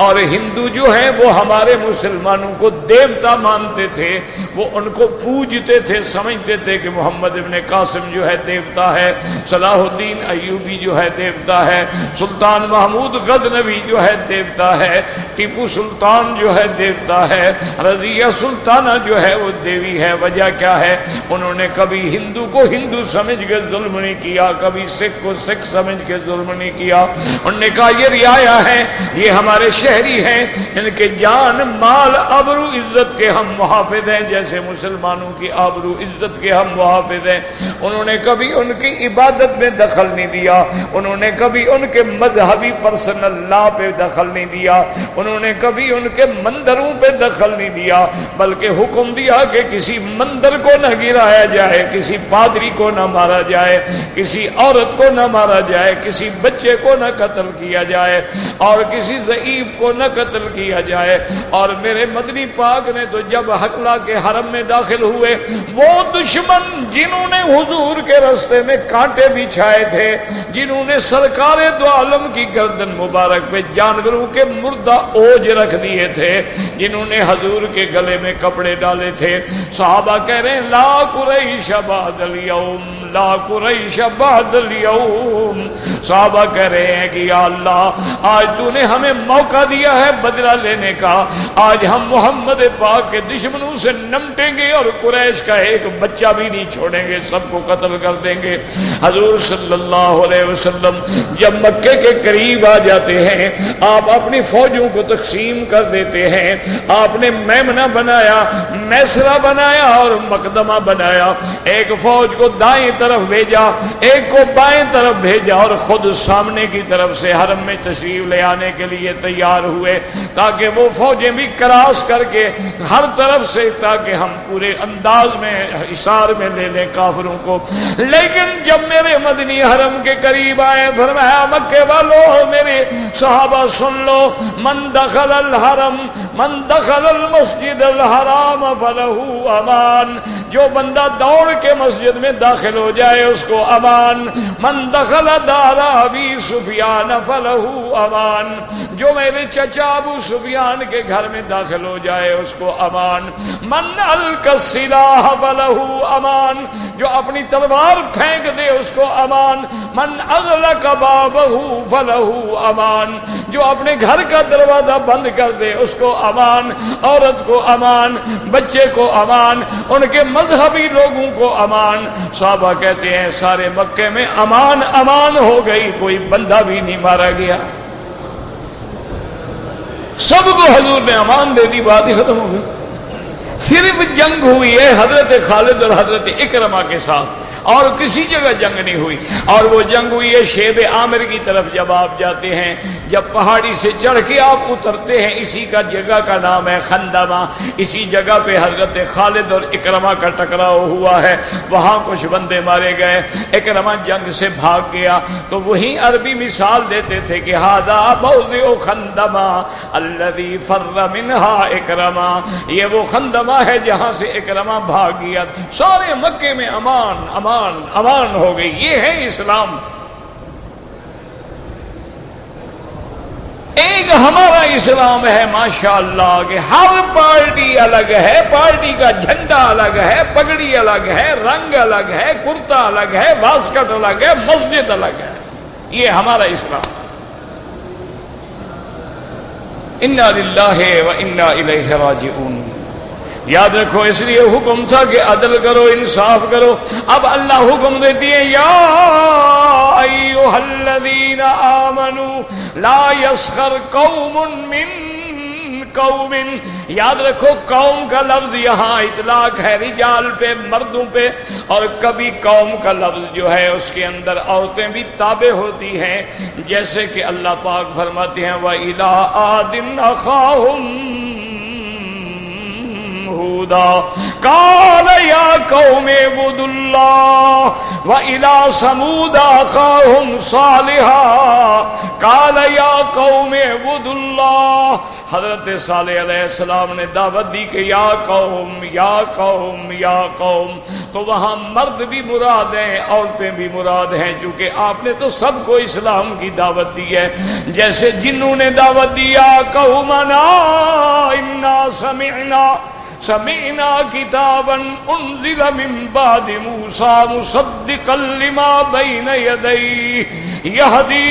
اور ہندو جو ہے وہ ہمارے مسلمانوں کو دیوتا مانتے تھے، وہ ان کو پوجتے تھے، سمجھتے تھے کہ محمد ابن قاسم جو ہے دیوتا ہے، صلاح الدین ایوبی جو ہے دیوتا ہے، سلطان محمود غزنوی جو ہے دیوتا ہے، ٹیپو سلطان جو ہے دیوتا ہے، رضیہ سلطانہ جو ہے وہ دیوی ہے۔ وجہ کیا ہے؟ انہوں نے کبھی ہندو کو ہندو سمجھ کے ظلم نہیں کیا، کبھی سکھ کو سکھ سمجھ کے ظلم نہیں کیا، انہوں نے کہا یہ رعایا ہے، یہ ہمارے شہری ہیں، ان کے جان مال آبرو عزت کے ہم محافظ ہیں، جیسے مسلمانوں کی آبرو عزت کے ہم محافظ ہیں۔ انہوں نے کبھی ان کی عبادت میں دخل نہیں دیا، انہوں نے کبھی ان کے مذہبی پرسنل لا پہ دخل نہیں دیا، انہوں نے کبھی ان کے مندروں پہ دخل نہیں دیا، بلکہ حکم دیا کہ کسی مندر کو نہ گرایا جائے، کسی پادری کو نہ مارا جائے، کسی عورت کو نہ مارا جائے، کسی بچے کو نہ قتل کیا جائے، اور کسی ضعیف کو نہ قتل کیا جائے۔ اور میرے مدنی پاک نے تو جب حقلہ کے حرم میں داخل ہوئے، وہ دشمن جنہوں نے حضور کے راستے میں کانٹے بچھائے تھے، جنہوں نے سرکار دو عالم کی گردن مبارک پہ جانوروں کے مردہ اوج رکھ دیے تھے، جنہوں نے حضور کے گلے میں کپڑے ڈالے تھے، صحابہ کہہ رہے ہیں لا قریش بعد الیوم، لا قریش بعد الیوم۔ صحابہ کہہ رہے ہیں کہ یا اللہ آج تو نے ہمیں موقع دیا ہے بدلہ لینے کا، آج ہم محمد پاک کے دشمنوں سے نمٹیں گے اور قریش کا ایک بچہ بھی نہیں چھوڑیں گے، سب کو قتل کر دیں گے۔ حضور صلی اللہ علیہ وسلم جب مکے کے قریب آ جاتے ہیں، آپ اپنی فوجوں کو تقسیم کر دیتے ہیں۔ آپ نے میمنہ بنایا، میسرہ بنایا اور مقدمہ بنایا، ایک فوج کو دائیں طرف بھیجا، ایک کو بائیں طرف بھیجا، اور خود سامنے کی طرف سے حرم میں تشریف لے آنے کے لیے تیار ہوئے، تاکہ وہ فوجیں بھی کراس کر کے ہر طرف سے، تاکہ ہم پورے انداز میں حصار میں لے لیں کافروں کو۔ لیکن جب میرے مدنی حرم کے قریب آئے، فرمایا مکے والوں، میرے صحابہ سن لو، من دخل الحرم، من دخل المسجد الحرام فلہ امان، جو بندہ دوڑ کے مسجد میں داخل ہو جائے اس کو امان۔ من دخل دار ابی سفیان فلہ امان، جو میرے چچا ابو سفیان کے گھر میں داخل ہو جائے اس کو امان۔ من القى السلاح فلہ امان، جو اپنی تلوار پھینک دے اس کو امان۔ من اغلق بابہ فلہ امان، جو اپنے گھر کا دروازہ بند کر دے اس کو امان۔ عورت کو امان، بچے کو امان، ان کے مذہبی لوگوں کو امان۔ صحابہ کہتے ہیں سارے مکے میں امان امان ہو گئی، کوئی بندہ بھی نہیں مارا گیا، سب کو حضور نے امان دے دی، بات ہی ختم ہو گئی۔ صرف جنگ ہوئی ہے حضرت خالد اور حضرت اکرمہ کے ساتھ، اور کسی جگہ جنگ نہیں ہوئی، اور وہ جنگ ہوئی ہے شیب عامر کی طرف۔ جب آپ جاتے ہیں، جب پہاڑی سے چڑھ کے آپ اترتے ہیں، اسی کا جگہ کا نام ہے خندمہ، اسی جگہ پہ حضرت خالد اور اکرمہ کا ٹکراؤ ہوا ہے، وہاں کچھ بندے مارے گئے، اکرمہ جنگ سے بھاگ گیا، تو وہی عربی مثال دیتے تھے کہ ھذا موضع خندمہ الذی فر منھا اکرمہ، یہ وہ خندمہ ہے جہاں سے اکرمہ بھاگ گیا۔ سارے مکے میں امان امان امان ہو گئی، یہ ہے اسلام۔ ایک ہمارا اسلام ہے ماشاءاللہ کہ ہر پارٹی الگ ہے، پارٹی کا جھنڈا الگ ہے، پگڑی الگ ہے، رنگ الگ ہے، کرتا الگ ہے، واسکٹ الگ ہے، مسجد الگ ہے، یہ ہمارا اسلام۔ انا للہ و انا الیہ راجعون۔ یاد رکھو اس لیے حکم تھا کہ عدل کرو، انصاف کرو۔ اب اللہ حکم دیتی ہے یا ایھا الذین آمنوا لا یسخر قوم من قوم۔ یاد رکھو قوم کا لفظ یہاں اطلاق ہے رجال پہ، مردوں پہ، اور کبھی قوم کا لفظ جو ہے اس کے اندر عورتیں بھی تابع ہوتی ہیں، جیسے کہ اللہ پاک فرماتے ہیں وَإِلَىٰ عَادٍ أَخَاهُمْ هُودًا قَالَ يَا قَوْمِ اعْبُدُوا اللَّهَ وَإِلَىٰ ثَمُودَ أَخَاهُمْ صَالِحًا قَالَ يَا قَوْمِ اعْبُدُوا اللَّهَ۔ حضرت صالح علیہ السلام نے دعوت دی کہ یا قوم یا قوم یا قوم، تو وہاں مرد بھی مراد ہیں، عورتیں بھی مراد ہیں، چونکہ آپ نے تو سب کو اسلام کی دعوت دی ہے۔ جیسے جنہوں نے دعوت دی یا قومنا انا سمعنا کتابا انزل من بعد موسیٰ مصدقا لما بین یدیہ یہدی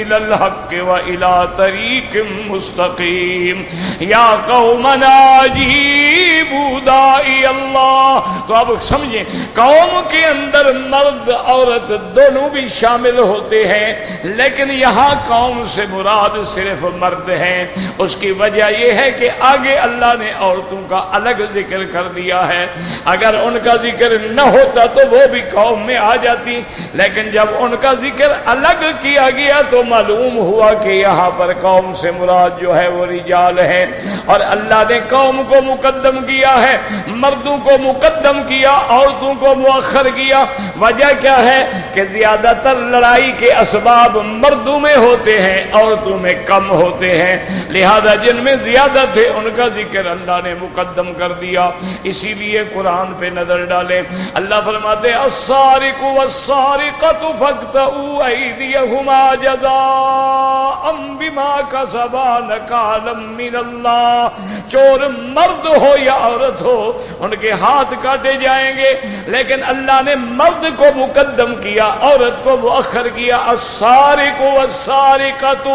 الی الحق والی طریق مستقیم یا قومنا اجیبوا داعی اللہ۔ تو اب سمجھیں قوم کے اندر مرد عورت دونوں بھی شامل ہوتے ہیں، لیکن یہاں قوم سے مراد صرف مرد ہیں۔ اس کی وجہ یہ ہے کہ آگے اللہ نے عورتوں کا الگ ذکر کر دیا ہے، اگر ان کا ذکر نہ ہوتا تو وہ بھی قوم میں آ جاتی، لیکن جب ان کا ذکر الگ کیا گیا تو معلوم ہوا کہ یہاں پر قوم سے مراد جو ہے وہ رجال ہیں، اور اللہ نے قوم کو مقدم کیا ہے، مردوں کو مقدم کیا، عورتوں کو مؤخر کیا۔ وجہ کیا ہے کہ زیادہ تر لڑائی کے اسباب مردوں میں ہوتے ہیں، عورتوں میں کم ہوتے ہیں، لہذا جن میں زیادہ تھے ان کا ذکر اللہ نے مقدم کر دیا۔ اسی لیے قرآن پہ نظر ڈالیں، اللہ فرماتے السارق والسارقۃ فاقطعوا ایدیہما جزاء بما کسبا نکالا من اللہ، چور مرد ہو یا عورت ہو ان کے ہاتھ کاٹے جائیں گے، لیکن اللہ نے مرد کو مقدم کیا، عورت کو مؤخر کیا۔ السارق والسارقۃ،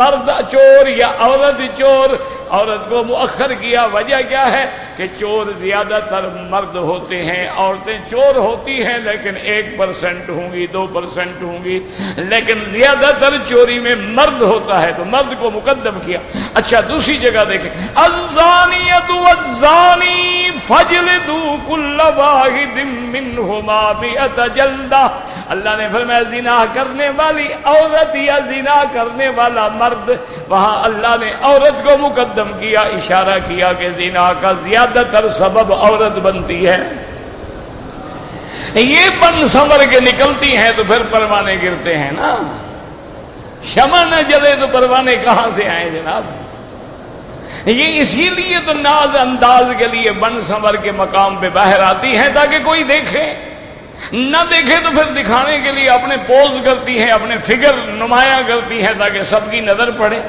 مرد چور یا عورت چور، عورت کو مؤخر کیا۔ وجہ کیا ہے کہ چور زیادہ تر مرد ہوتے ہیں، عورتیں چور ہوتی ہیں لیکن 1% ہوں گی، 2% ہوں گی، لیکن زیادہ تر چوری میں مرد ہوتا ہے، تو مرد کو مقدم کیا۔ اچھا دوسری جگہ دیکھیں، الزانیۃ والزانی فاجلدوا کل واحد منہما 100 جلدہ، اللہ نے فرمایا زنا کرنے والی عورت یا زنا کرنے والا مرد، وہاں اللہ نے عورت کو مقدم کیا، اشارہ کیا کہ زنا کا زیادہ تر سبب عورت بنتی ہے۔ یہ بن سنور کے نکلتی ہیں تو پھر پروانے گرتے ہیں نا، شمع نہ جلے تو پروانے کہاں سے آئے جناب؟ یہ اسی لیے تو ناز انداز کے لیے بن سنور کے مقام پہ باہر آتی ہیں تاکہ کوئی دیکھے، نہ دیکھے تو پھر دکھانے کے لیے اپنے پوز کرتی ہیں، اپنے فگر نمایاں کرتی ہیں تاکہ سب کی نظر پڑے۔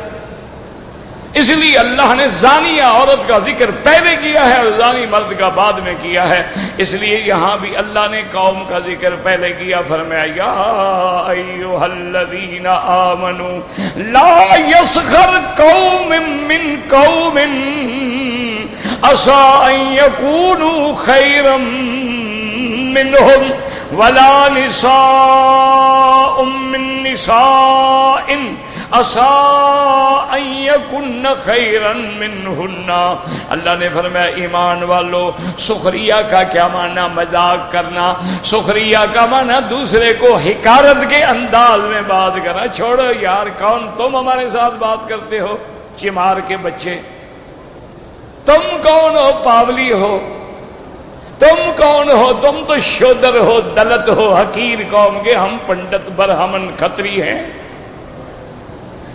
اس لیے اللہ نے زانیہ عورت کا ذکر پہلے کیا ہے اور زانی مرد کا بعد میں کیا ہے۔ اس لیے یہاں بھی اللہ نے قوم کا ذکر پہلے کیا، فرمایا یا ایھا الذین آمنوا لا یسخر قوم من قوم عسى ان یکونوا خیرا منہم ولا نساء من نساء عسى ان یکن خیرا منہن۔ اللہ نے فرمایا ایمان والو، سخریہ کا کیا معنی؟ مذاق کرنا۔ سخریہ کا معنی دوسرے کو حقارت کے انداز میں بات کرنا۔ چھوڑو یار، کون تم ہمارے ساتھ بات کرتے ہو؟ چمار کے بچے، تم کون ہو؟ پاولی ہو؟ تم کون ہو؟ تم تو شودر ہو، دلت ہو، حقیر قوم کے، ہم پنڈت برہمن کھتری ہیں۔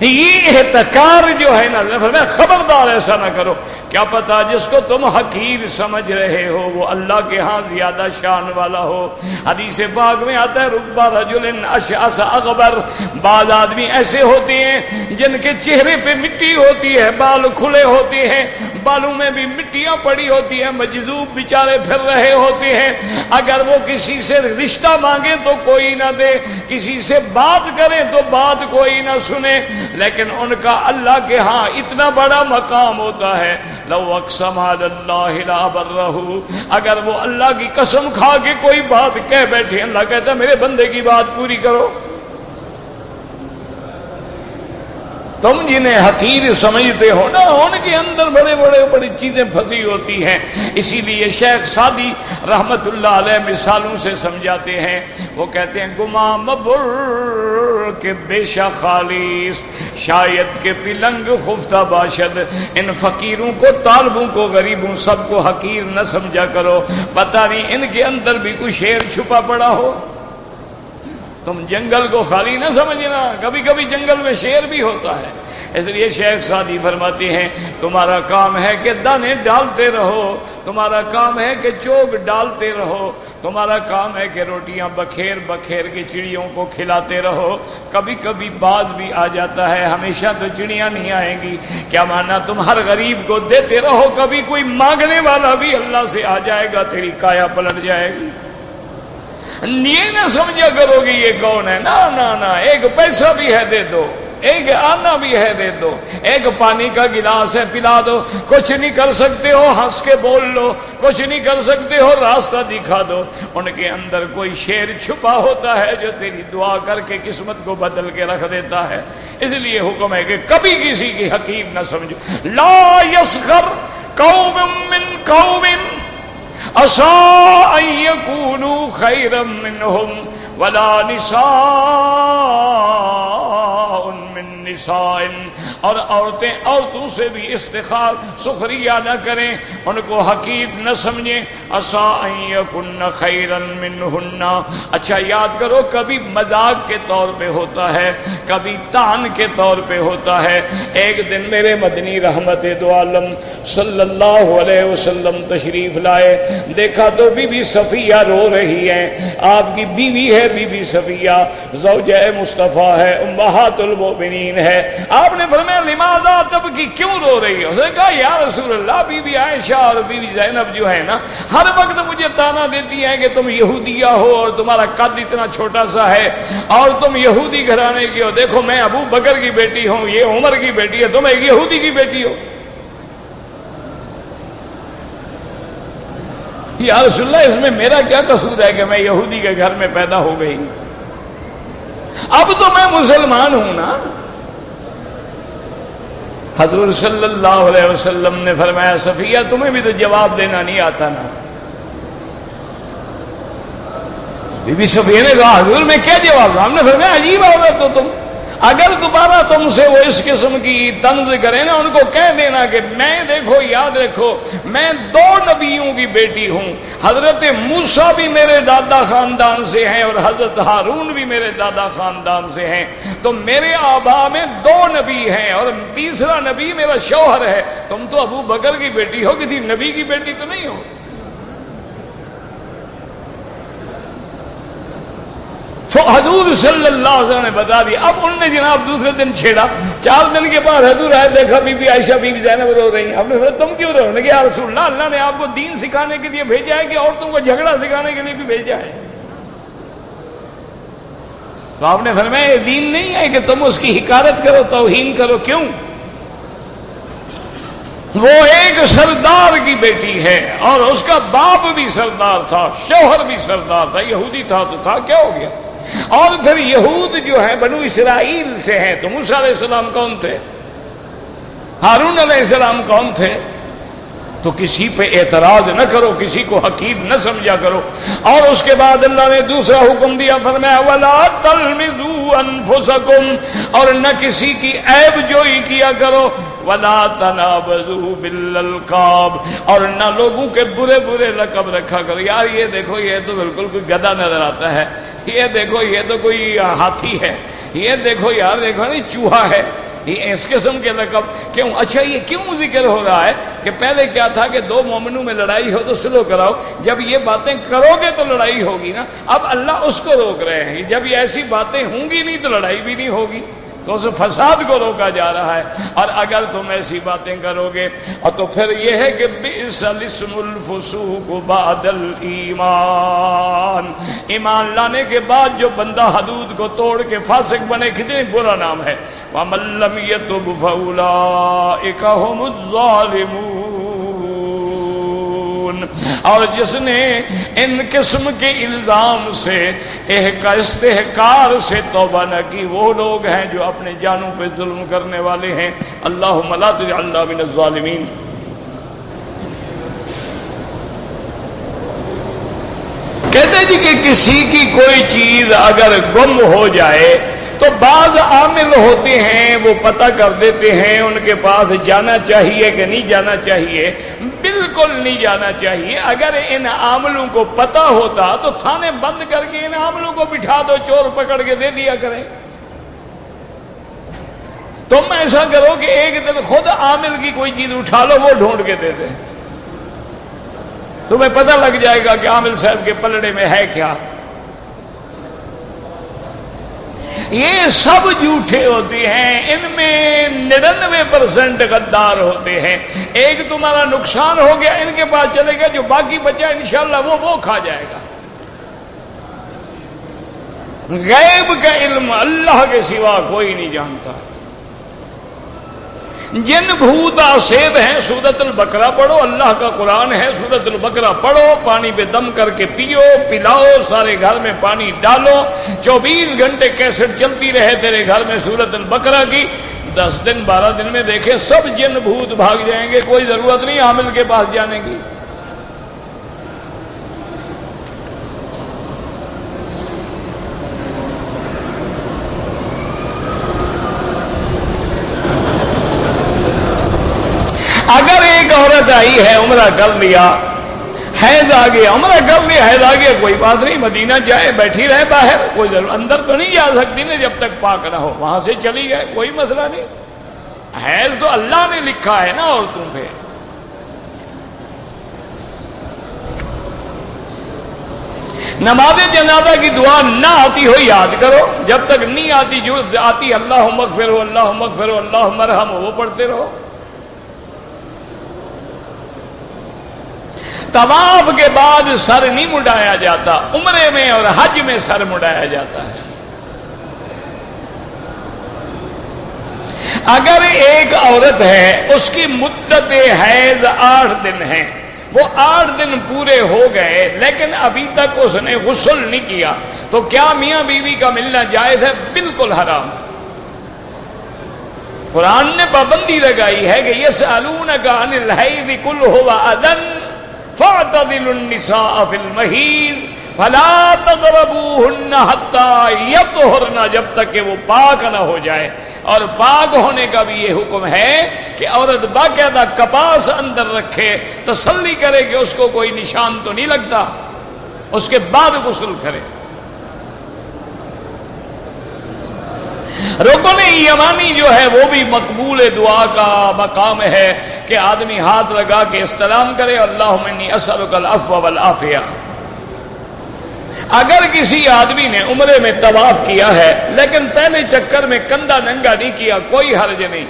یہ احتکار جو ہے نا، خبردار ایسا نہ کرو، کیا پتا جس کو تم حقیر سمجھ رہے ہو وہ اللہ کے ہاں زیادہ شان والا ہو۔ حدیث پاک میں آتا ہے رب رجل اشعث اغبر، بعض آدمی ایسے ہوتے ہیں جن کے چہرے پہ مٹی ہوتی ہے، بال کھلے ہوتے ہیں، بالوں میں بھی مٹیاں پڑی ہوتی ہیں، مجذوب بیچارے پھر رہے ہوتے ہیں۔ اگر وہ کسی سے رشتہ مانگے تو کوئی نہ دے، کسی سے بات کرے تو بات کوئی نہ سنے، لیکن ان کا اللہ کے ہاں اتنا بڑا مقام ہوتا ہے، لو اقسم علی اللہ لابرہ، اگر وہ اللہ کی قسم کھا کے کوئی بات کہہ بیٹھے، اللہ کہتا ہے میرے بندے کی بات پوری کرو۔ تم جنہیں حقیر سمجھتے ہو نا، ان کے اندر بڑی چیزیں پھنسی ہوتی ہیں۔ اسی لیے شیخ سعدی رحمت اللہ علیہ مثالوں سے سمجھاتے ہیں، وہ کہتے ہیں گما مبر کے بیشا خالص، شاید کے پلنگ خفتہ باشد، ان فقیروں کو، طالبوں کو، غریبوں سب کو حقیر نہ سمجھا کرو، پتہ نہیں ان کے اندر بھی کوئی شیر چھپا پڑا ہو۔ تم جنگل کو خالی نہ سمجھنا، کبھی کبھی جنگل میں شیر بھی ہوتا ہے۔ اس لیے شیخ سعدی فرماتے ہیں تمہارا کام ہے کہ دانے ڈالتے رہو، تمہارا کام ہے کہ چوگ ڈالتے رہو، تمہارا کام ہے کہ روٹیاں بکھیر بکھیر کے چڑیوں کو کھلاتے رہو۔ کبھی کبھی باز بھی آ جاتا ہے، ہمیشہ تو چڑیاں نہیں آئیں گی۔ کیا مانا؟ تم ہر غریب کو دیتے رہو، کبھی کوئی مانگنے والا بھی اللہ سے آ جائے گا، تیری کایا پلٹ جائے گی۔ یہ نہ سمجھا کرو گی یہ کون ہے، نہ نہ نہ، ایک پیسہ بھی ہے دے دو، ایک آنا بھی ہے دے دو، ایک پانی کا گلاس ہے پلا دو، کچھ نہیں کر سکتے ہو ہنس کے بول لو، کچھ نہیں کر سکتے ہو راستہ دکھا دو۔ ان کے اندر کوئی شیر چھپا ہوتا ہے جو تیری دعا کر کے قسمت کو بدل کے رکھ دیتا ہے۔ اس لیے حکم ہے کہ کبھی کسی کی حقیر نہ سمجھو۔ لا یسخر قوم من قوم عسى ان يكونوا خيرا منهم ولا نساء نساء، اور عورتیں عورتوں سے بھی استخار سخریہ نہ کریں، ان کو حقیر نہ سمجھیں. عسیٰ ان یکن خیرا منہن، اچھا یاد کرو کبھی مذاق کے طور پہ ہوتا ہے، کبھی طعن کے طور پہ ہوتا ہے. ایک دن میرے مدنی رحمت دو عالم صلی اللہ علیہ وسلم تشریف لائے، دیکھا تو بی بی صفیہ رو رہی ہیں. آپ کی بیوی ہے بی بی صفیہ، زوجہ مصطفیٰ ہے، امہات المؤمنین ہے. آپ نے فرمایا لماذا تبکی، کیوں رو رہی ہے؟ اس نے کہا یا رسول اللہ بی بی عائشہ اور بی بی زینب جو ہے نا ہر وقت مجھے تانا دیتی ہیں کہ تم یہودیہ ہو اور تمہارا قد اتنا چھوٹا سا ہے اور تم یہودی گھرانے کی ہو. دیکھو میں ابو بکر کی بیٹی ہوں، یہ عمر کی بیٹی ہے، تم ایک یہودی کی بیٹی ہو. یا رسول اللہ اس میں میرا کیا قصور ہے کہ میں یہودی کے گھر میں پیدا ہو گئی؟ اب تو میں مسلمان ہوں نا. حضور صلی اللہ علیہ وسلم نے فرمایا صفیہ تمہیں بھی تو جواب دینا نہیں آتا نا. بی بی صفیہ نے کہا حضور میں کیا جواب دوں؟ ہم نے فرمایا عجیب عورت تو تم، اگر دوبارہ تم سے وہ اس قسم کی طنز کریں نا ان کو کہہ دینا کہ میں دیکھو یاد رکھو میں 2 نبیوں کی بیٹی ہوں، حضرت موسیٰ بھی میرے دادا خاندان سے ہیں اور حضرت ہارون بھی میرے دادا خاندان سے ہیں، تو میرے آبا میں 2 نبی ہیں اور تیسرا نبی میرا شوہر ہے. تم تو ابو بکر کی بیٹی ہو، کسی نبی کی بیٹی تو نہیں ہو. تو حضور صلی اللہ علیہ وسلم نے بتا دیا. اب انہوں نے جناب دوسرے دن چھیڑا، 4 دن کے بعد حضور آئے، دیکھا بی بی عائشہ بی بی زینب رو رہی ہیں. ہم نے فرمایا تم کیوں رو رہے؟ کہ یا رسول اللہ اللہ نے آپ کو دین سکھانے کے لیے بھیجا ہے کہ عورتوں کو جھگڑا سکھانے کے لیے بھی بھیجا ہے؟ تو آپ نے فرمایا یہ دین نہیں ہے کہ تم اس کی حقارت کرو، توہین کرو. کیوں؟ وہ ایک سردار کی بیٹی ہے اور اس کا باپ بھی سردار تھا، شوہر بھی سردار تھا، یہودی تھا تو تھا، کیا ہو گیا؟ اور پھر یہود جو ہیں بنو اسرائیل سے ہیں. تو موسیٰ علیہ السلام کون تھے؟ ہارون علیہ السلام کون تھے؟ تو کسی پہ اعتراض نہ کرو، کسی کو حقیر نہ سمجھا کرو. اور اس کے بعد اللہ نے دوسرا حکم دیا، فرمایا وَلَا تَلْمِزُوا أَنفُسَكُمْ، اور نہ کسی کی عیب جوئی کیا کرو. وَلَا تَنَابَزُوا بِالْأَلْقَابِ، اور نہ لوگوں کے برے برے لقب رکھا کرو. یار یہ دیکھو یہ تو بالکل کوئی گدھا نظر آتا ہے، یہ دیکھو یہ تو کوئی ہاتھی ہے، یہ دیکھو یار دیکھو نہیں چوہا ہے، یہ اس قسم کے لقب کیوں؟ اچھا یہ کیوں ذکر ہو رہا ہے کہ پہلے کیا تھا کہ 2 مومنوں میں لڑائی ہو تو سلو کراؤ، جب یہ باتیں کرو گے تو لڑائی ہوگی نا. اب اللہ اس کو روک رہے ہیں، جب یہ ایسی باتیں ہوں گی نہیں تو لڑائی بھی نہیں ہوگی، تو اس فساد کو روکا جا رہا ہے. اور اگر تم ایسی باتیں کرو گے اور تو پھر یہ ہے کہ بئس الاسم الفسوق بعد الایمان، ایمان لانے کے بعد جو بندہ حدود کو توڑ کے فاسق بنے کتنے برا نام ہے. وَمَن لَّمْ يَتُبْ فَأُولَٰئِكَ هُمُ الظَّالِمُونَ، اور جس نے ان قسم کے الزام سے استحقار سے توبہ نہ کی وہ لوگ ہیں جو اپنے جانوں پہ ظلم کرنے والے ہیں. اللہم لا تجعلنا من الظالمین. کہتے جی کہ کسی کی کوئی چیز اگر گم ہو جائے تو بعض عامل ہوتے ہیں وہ پتہ کر دیتے ہیں، ان کے پاس جانا چاہیے کہ نہیں جانا چاہیے؟ بالکل نہیں جانا چاہیے. اگر ان عاملوں کو پتہ ہوتا تو تھانے بند کر کے ان عاملوں کو بٹھا دو، چور پکڑ کے دے دیا کریں. تم ایسا کرو کہ ایک دن خود عامل کی کوئی چیز اٹھا لو، وہ ڈھونڈ کے دے دے، تمہیں پتہ لگ جائے گا کہ عامل صاحب کے پلڑے میں ہے کیا. یہ سب جھوٹے ہوتے ہیں، ان میں 99% غدار ہوتے ہیں. ایک تمہارا نقصان ہو گیا ان کے پاس چلے گا، جو باقی بچا انشاءاللہ وہ کھا جائے گا. غیب کا علم اللہ کے سوا کوئی نہیں جانتا. جن بھوت آسیب ہیں سورۃ البقرہ پڑھو، اللہ کا قرآن ہے، سورۃ البقرہ پڑھو، پانی پہ دم کر کے پیو، پلاؤ، سارے گھر میں پانی ڈالو، 24 گھنٹے کیسٹ چلتی رہے تیرے گھر میں سورۃ البقرہ کی، 10 دن 12 دن میں دیکھے سب جن بھوت بھاگ جائیں گے. کوئی ضرورت نہیں عامل کے پاس جانے کی. اگر ایک عورت آئی ہے عمرہ کر لیا، حیض آ گیا، عمرہ کر لیا، حیض آ گیا، کوئی بات نہیں، مدینہ جائے، بیٹھی رہے باہر، کوئی ضرور اندر تو نہیں جا سکتی نا جب تک پاک نہ ہو، وہاں سے چلی گئے، کوئی مسئلہ نہیں۔ حیض تو اللہ نے لکھا ہے نا عورتوں پہ۔ نماز جنازہ کی دعا نہ آتی ہو یاد کرو، جب تک نہیں آتی، جو آتی اللہم اغفر اللہم اغفر اللہم ارحم، وہ پڑھتے رہو۔ طواف کے بعد سر نہیں مڈایا جاتا، عمرے میں اور حج میں سر مڈایا جاتا ہے۔ اگر ایک عورت ہے، اس کی مدت حیض 8 دن ہے، وہ 8 دن پورے ہو گئے لیکن ابھی تک اس نے غسل نہیں کیا، تو کیا میاں بیوی کا ملنا جائز ہے؟ بالکل حرام۔ قرآن نے پابندی لگائی ہے کہ یسألونک عن الحیض قل هو اذن فاعتزلوا النساء فی المحیض فلا تقربوهن حتی یطہرن، جب تک کہ وہ پاک نہ ہو جائے۔ اور پاک ہونے کا بھی یہ حکم ہے کہ عورت باقاعدہ کپاس اندر رکھے، تسلی کرے کہ اس کو کوئی نشان تو نہیں لگتا، اس کے بعد غسل کرے۔ رکن یمانی جو ہے وہ بھی مقبول دعا کا مقام ہے کہ آدمی ہاتھ لگا کے استلام کرے، اللہم انی اسألک العفو والعافیہ۔ اگر کسی آدمی نے عمرے میں طواف کیا ہے لیکن پہلے چکر میں کندھا ننگا نہیں کیا، کوئی حرج نہیں۔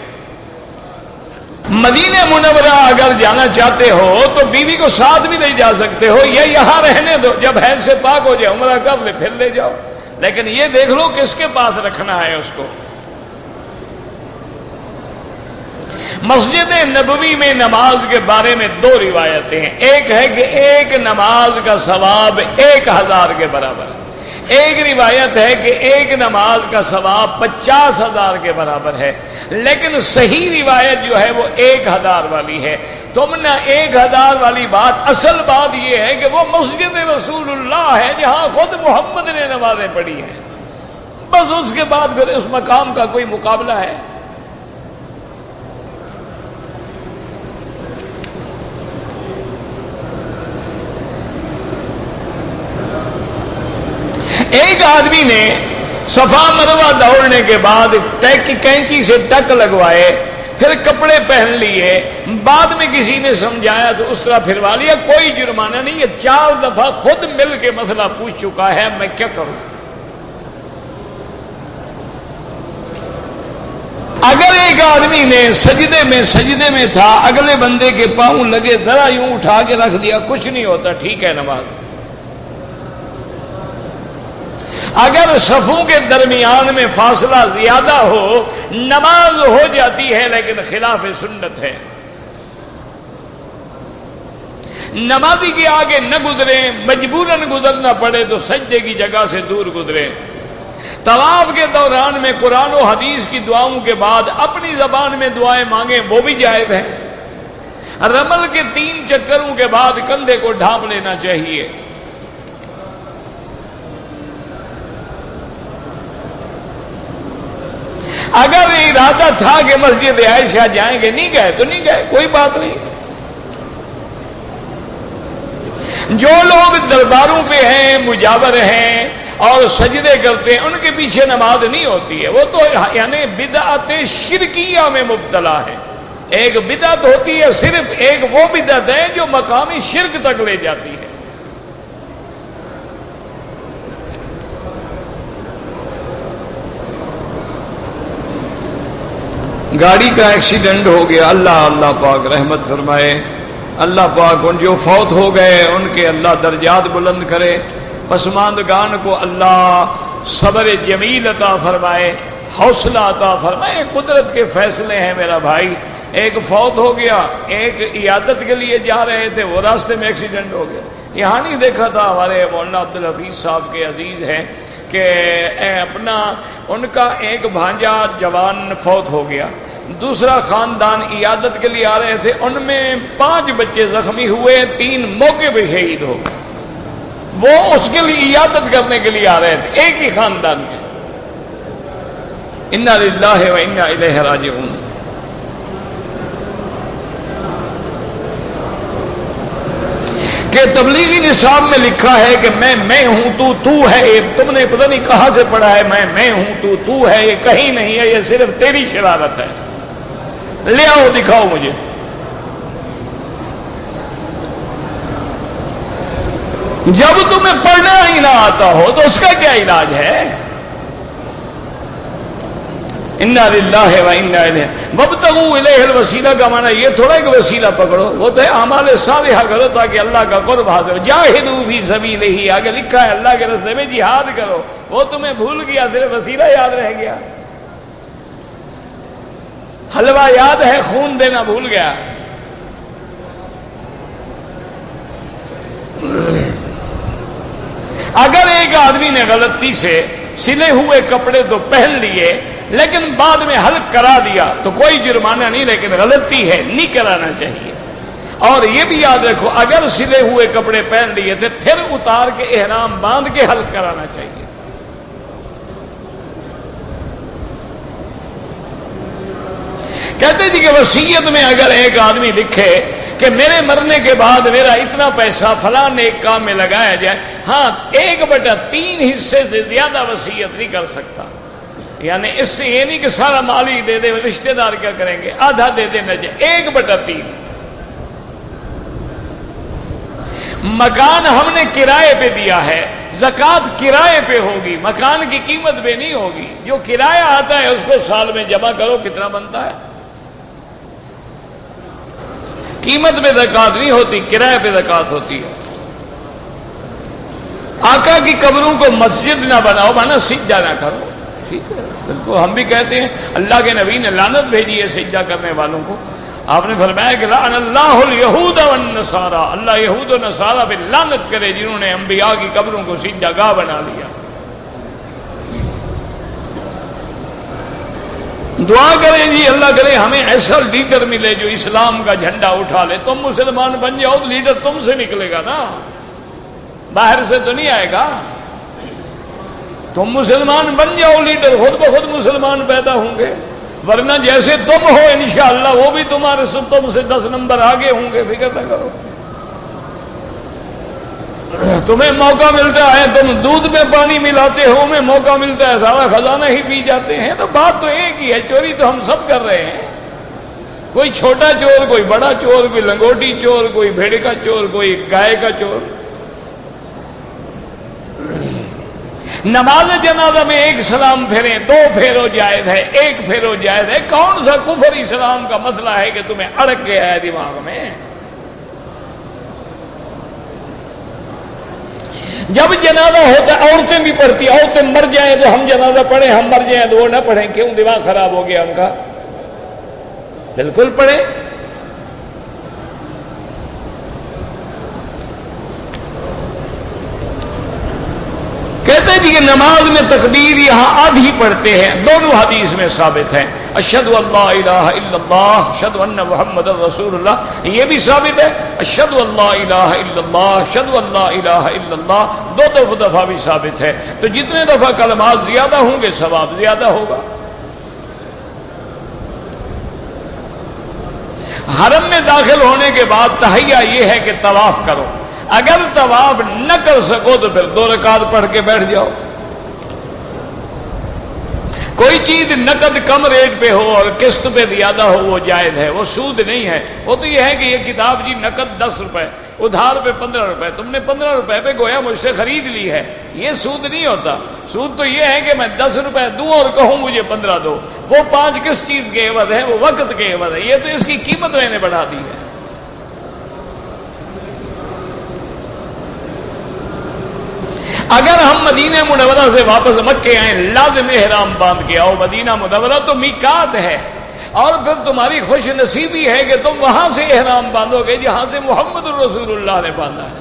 مدینہ منورہ اگر جانا چاہتے ہو تو بیوی کو ساتھ بھی نہیں جا سکتے ہو، یہ یہاں رہنے دو، جب حیض سے پاک ہو جائے عمرہ کر لے، پھر لے جاؤ، لیکن یہ دیکھ لو کس کے پاس رکھنا ہے اس کو۔ مسجد نبوی میں نماز کے بارے میں 2 روایتیں ہیں، ایک ہے کہ ایک نماز کا ثواب 1000 کے برابر، ایک روایت ہے کہ ایک نماز کا ثواب 50,000 کے برابر ہے، لیکن صحیح روایت جو ہے وہ 1000 والی ہے۔ تم نے 1000 والی بات، اصل بات یہ ہے کہ وہ مسجد رسول اللہ ہے جہاں خود محمد نے نمازیں پڑھی ہیں، بس اس کے بعد پھر اس مقام کا کوئی مقابلہ ہے؟ ایک آدمی نے صفا مروہ دوڑنے کے بعد کینچی سے ٹک لگوائے، پھر کپڑے پہن لیے، بعد میں کسی نے سمجھایا تو اس طرح پھروا لیا، کوئی جرمانہ نہیں، یہ 4 دفعہ خود مل کے مسئلہ پوچھ چکا ہے، میں کیا کروں؟ اگر ایک آدمی نے سجدے میں تھا، اگلے بندے کے پاؤں لگے، ذرا یوں اٹھا کے رکھ دیا، کچھ نہیں ہوتا، ٹھیک ہے نماز۔ اگر صفوں کے درمیان میں فاصلہ زیادہ ہو، نماز ہو جاتی ہے لیکن خلاف سنت ہے۔ نمازی کے آگے نہ گزرے، مجبوراً گزرنا پڑے تو سجدے کی جگہ سے دور گزرے۔ طواف کے دوران میں قرآن و حدیث کی دعاؤں کے بعد اپنی زبان میں دعائیں مانگیں، وہ بھی جائز ہے۔ رمل کے 3 چکروں کے بعد کندھے کو ڈھانپ لینا چاہیے۔ اگر ارادہ تھا کہ مسجد عائشہ جائیں گے، نہیں گئے تو نہیں گئے، کوئی بات نہیں۔ جو لوگ درباروں پہ ہیں، مجاور ہیں اور سجدے کرتے ہیں، ان کے پیچھے نماز نہیں ہوتی ہے، وہ تو یعنی بدعت شرکیہ میں مبتلا ہے۔ ایک بدعت ہوتی ہے، صرف ایک وہ بدعت ہے جو مقامی شرک تک لے جاتی ہے۔ گاڑی کا ایکسیڈنٹ ہو گیا، اللہ پاک رحمت فرمائے، اللہ پاک ان جو فوت ہو گئے ان کے اللہ درجات بلند کرے، پسماندگان کو اللہ صبر جمیل عطا فرمائے، حوصلہ عطا فرمائے۔ قدرت کے فیصلے ہیں میرا بھائی، ایک فوت ہو گیا، ایک عیادت کے لیے جا رہے تھے، وہ راستے میں ایکسیڈنٹ ہو گیا۔ یہاں نہیں دیکھا تھا ہمارے مولانا عبدالحفیظ صاحب کے عزیز ہیں کہ ان کا ایک بھانجا جوان فوت ہو گیا، دوسرا خاندان عیادت کے لیے آ رہے تھے، ان میں 5 بچے زخمی ہوئے، 3 موقع پہ شہید ہو گئے۔ وہ اس کے لیے عیادت کرنے کے لیے آ رہے تھے، ایک ہی خاندان کے۔ انا للہ و انا الیہ راجعون۔ کہ تبلیغی نصاب میں لکھا ہے کہ میں ہوں تو ہے، تم نے پتہ نہیں کہاں سے پڑھا ہے میں ہوں تو ہے، یہ کہیں نہیں ہے، یہ صرف تیری شرارت ہے، لے آؤ دکھاؤ مجھے۔ جب تمہیں پڑھنا ہی نہ آتا ہو تو اس کا کیا علاج ہے؟ انا للہ و انا الیہ وابتغوا الیہ الوسیلہ کا معنی یہ تھوڑا کہ وسیلہ پکڑو، وہ تو ہے اعمال صالحہ کرو تاکہ اللہ کا قرب حاصل ہو۔ جاہدوا فی سبیلہ، آگے لکھا ہے اللہ کے راستے میں جہاد کرو، وہ تمہیں بھول گیا، صرف وسیلہ یاد رہ گیا، حلوہ یاد ہے، خون دینا بھول گیا۔ اگر ایک آدمی نے غلطی سے سلے ہوئے کپڑے تو پہن لیے لیکن بعد میں حلق کرا دیا تو کوئی جرمانہ نہیں، لیکن غلطی ہے، نہیں کرانا چاہیے۔ اور یہ بھی یاد رکھو اگر سلے ہوئے کپڑے پہن لیے تھے پھر اتار کے احرام باندھ کے حلق کرانا چاہیے۔ کہتے تھے کہ وصیت میں اگر ایک آدمی لکھے کہ میرے مرنے کے بعد میرا اتنا پیسہ فلاں نیک کام میں لگایا جائے، ہاں 1/3 حصے سے زیادہ وصیت نہیں کر سکتا، یعنی اس سے یہ نہیں کہ سارا مال ہی دے دے، رشتہ دار کیا کریں گے، آدھا دے دینا چاہیے، 1/3۔ مکان ہم نے کرائے پہ دیا ہے، زکوٰۃ کرائے پہ ہوگی، مکان کی قیمت پہ نہیں ہوگی۔ جو کرایہ آتا ہے اس کو سال میں جمع کرو، کتنا بنتا ہے؟ قیمت پہ زکوٰۃ نہیں ہوتی، کرائے پہ زکوٰۃ ہوتی ہے۔ آقا کی قبروں کو مسجد نہ بناؤ، مانا سجدہ نہ کرو، ٹھیک ہے، بالکل ہم بھی کہتے ہیں اللہ کے نبی نے لعنت بھیجی ہے سجدہ کرنے والوں کو۔ آپ نے فرمایا کہ لعن اللہ الیہود والنصارى، اللہ یہود و نصارہ پہ لعنت کرے جنہوں نے انبیاء کی قبروں کو سجدہ گاہ بنا لیا۔ دعا کریں جی اللہ کرے ہمیں ایسا لیڈر ملے جو اسلام کا جھنڈا اٹھا لے۔ تم مسلمان بن جاؤ تو لیڈر تم سے نکلے گا نا، باہر سے تو نہیں آئے گا۔ تم مسلمان بن جاؤ، لیڈر خود بخود مسلمان پیدا ہوں گے، ورنہ جیسے تم ہو انشاءاللہ وہ بھی تمہارے تم سے 10 نمبر آگے ہوں گے، فکر نہ کرو۔ تمہیں موقع ملتا ہے تم دودھ میں پانی ملاتے ہو، ہمیں موقع ملتا ہے سارا خزانہ ہی پی جاتے ہیں، تو بات تو ایک ہی ہے، چوری تو ہم سب کر رہے ہیں، کوئی چھوٹا چور، کوئی بڑا چور، کوئی لنگوٹی چور، کوئی بھیڑ کا چور، کوئی گائے کا چور۔ نماز جنازہ میں 1 سلام پھیریں، 2 پھیرو جائز ہے، 1 پھیرو جائز ہے، کون سا کفر اسلام کا مسئلہ ہے کہ تمہیں اڑک گیا ہے دماغ میں؟ جب جنازہ ہوتا ہے عورتیں بھی پڑھتی، عورتیں مر جائیں تو ہم جنازہ پڑھیں، ہم مر جائیں تو وہ نہ پڑھیں، کیوں؟ دماغ خراب ہو گیا ان کا؟ بالکل پڑھیں۔ کہتے جی کہ نماز میں تکبیر یہاں آدھی پڑھتے ہیں، دونوں حدیث میں ثابت ہیں، اشہد ان لا الہ الا اللہ، اشہد ان محمد رسول اللہ، یہ بھی ثابت ہے، اشہد ان لا الہ الا اللہ، اشہد ان لا الہ الا اللہ، 2 دفعہ بھی ثابت ہے۔ تو جتنے دفعہ کلمات زیادہ ہوں گے ثواب زیادہ ہوگا۔ حرم میں داخل ہونے کے بعد تحیہ یہ ہے کہ طواف کرو، اگر طواف نہ کر سکو تو پھر 2 رکعت پڑھ کے بیٹھ جاؤ۔ کوئی چیز نقد کم ریٹ پہ ہو اور قسط پہ زیادہ ہو وہ جائز ہے، وہ سود نہیں ہے۔ وہ تو یہ ہے کہ یہ کتاب جی نقد 10 روپے، ادھار پہ 15 روپے، تم نے 15 روپے پہ گویا مجھ سے خرید لی ہے، یہ سود نہیں ہوتا۔ سود تو یہ ہے کہ میں 10 روپے دوں اور کہوں مجھے 15 دو، وہ 5 کس چیز کے عوض ہے؟ وہ وقت کے عوض ہے، یہ تو اس کی قیمت میں نے بڑھا دی ہے۔ اگر ہم مدینہ منورہ سے واپس مکے آئیں لازم احرام باندھ کے آؤ، مدینہ منورہ تو میقات ہے، اور پھر تمہاری خوش نصیبی ہے کہ تم وہاں سے احرام باندھو گے جہاں سے محمد رسول اللہ نے باندھا ہے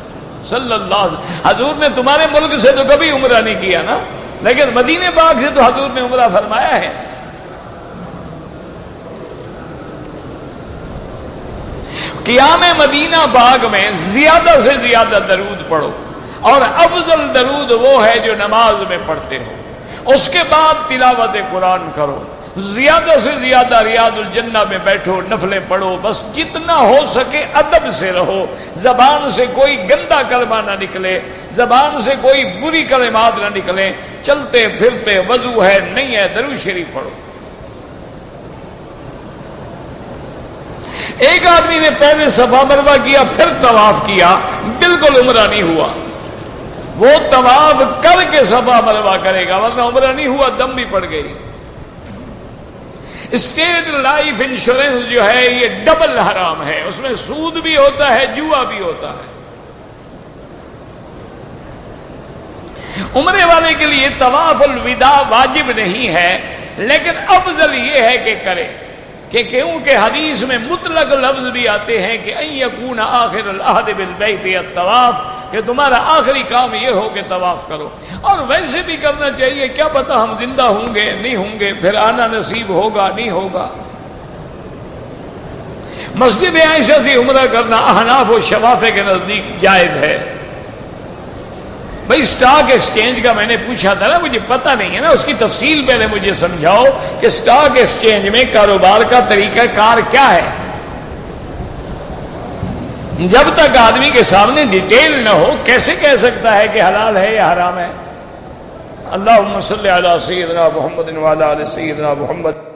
صلی اللہ علیہ وسلم۔ حضور نے تمہارے ملک سے تو کبھی عمرہ نہیں کیا نا، لیکن مدینہ پاک سے تو حضور نے عمرہ فرمایا ہے۔ قیام مدینہ پاک میں زیادہ سے زیادہ درود پڑھو، اور افضل درود وہ ہے جو نماز میں پڑھتے ہو، اس کے بعد تلاوت قرآن کرو، زیادہ سے زیادہ ریاض الجنہ میں بیٹھو، نفلیں پڑھو، بس جتنا ہو سکے ادب سے رہو، زبان سے کوئی گندا کلمہ نہ نکلے، زبان سے کوئی بری کلمات نہ نکلے، چلتے پھرتے وضو ہے نہیں ہے درود شریف پڑھو۔ ایک آدمی نے پہلے صفا مروہ کیا پھر طواف کیا، بالکل عمرہ نہیں ہوا، وہ طواف کر کے صفا مروہ کرے گا، ورنہ عمرہ نہیں ہوا، دم بھی پڑ گئی۔ اسٹیٹ لائف انشورنس جو ہے یہ ڈبل حرام ہے، اس میں سود بھی ہوتا ہے، جوا بھی ہوتا ہے۔ عمرے والے کے لیے طواف الوداع واجب نہیں ہے، لیکن افضل یہ ہے کہ کرے، کہ کیونکہ حدیث میں مطلق لفظ بھی آتے ہیں کہ ان یکون آخر العہد بالبیت الطواف، کہ تمہارا آخری کام یہ ہو کہ طواف کرو، اور ویسے بھی کرنا چاہیے، کیا پتہ ہم زندہ ہوں گے نہیں ہوں گے، پھر آنا نصیب ہوگا نہیں ہوگا۔ مسجد عائشہ سے عمرہ کرنا احناف و شوافع کے نزدیک جائز ہے۔ بھائی سٹاک ایکسچینج کا میں نے پوچھا تھا نا، مجھے پتہ نہیں ہے نا، اس کی تفصیل پہلے مجھے سمجھاؤ کہ سٹاک ایکسچینج میں کاروبار کا طریقہ کار کیا ہے۔ جب تک آدمی کے سامنے ڈیٹیل نہ ہو کیسے کہہ سکتا ہے کہ حلال ہے یا حرام ہے؟ اللہم صلی علی سیدنا محمد وعلی آل سیدنا محمد۔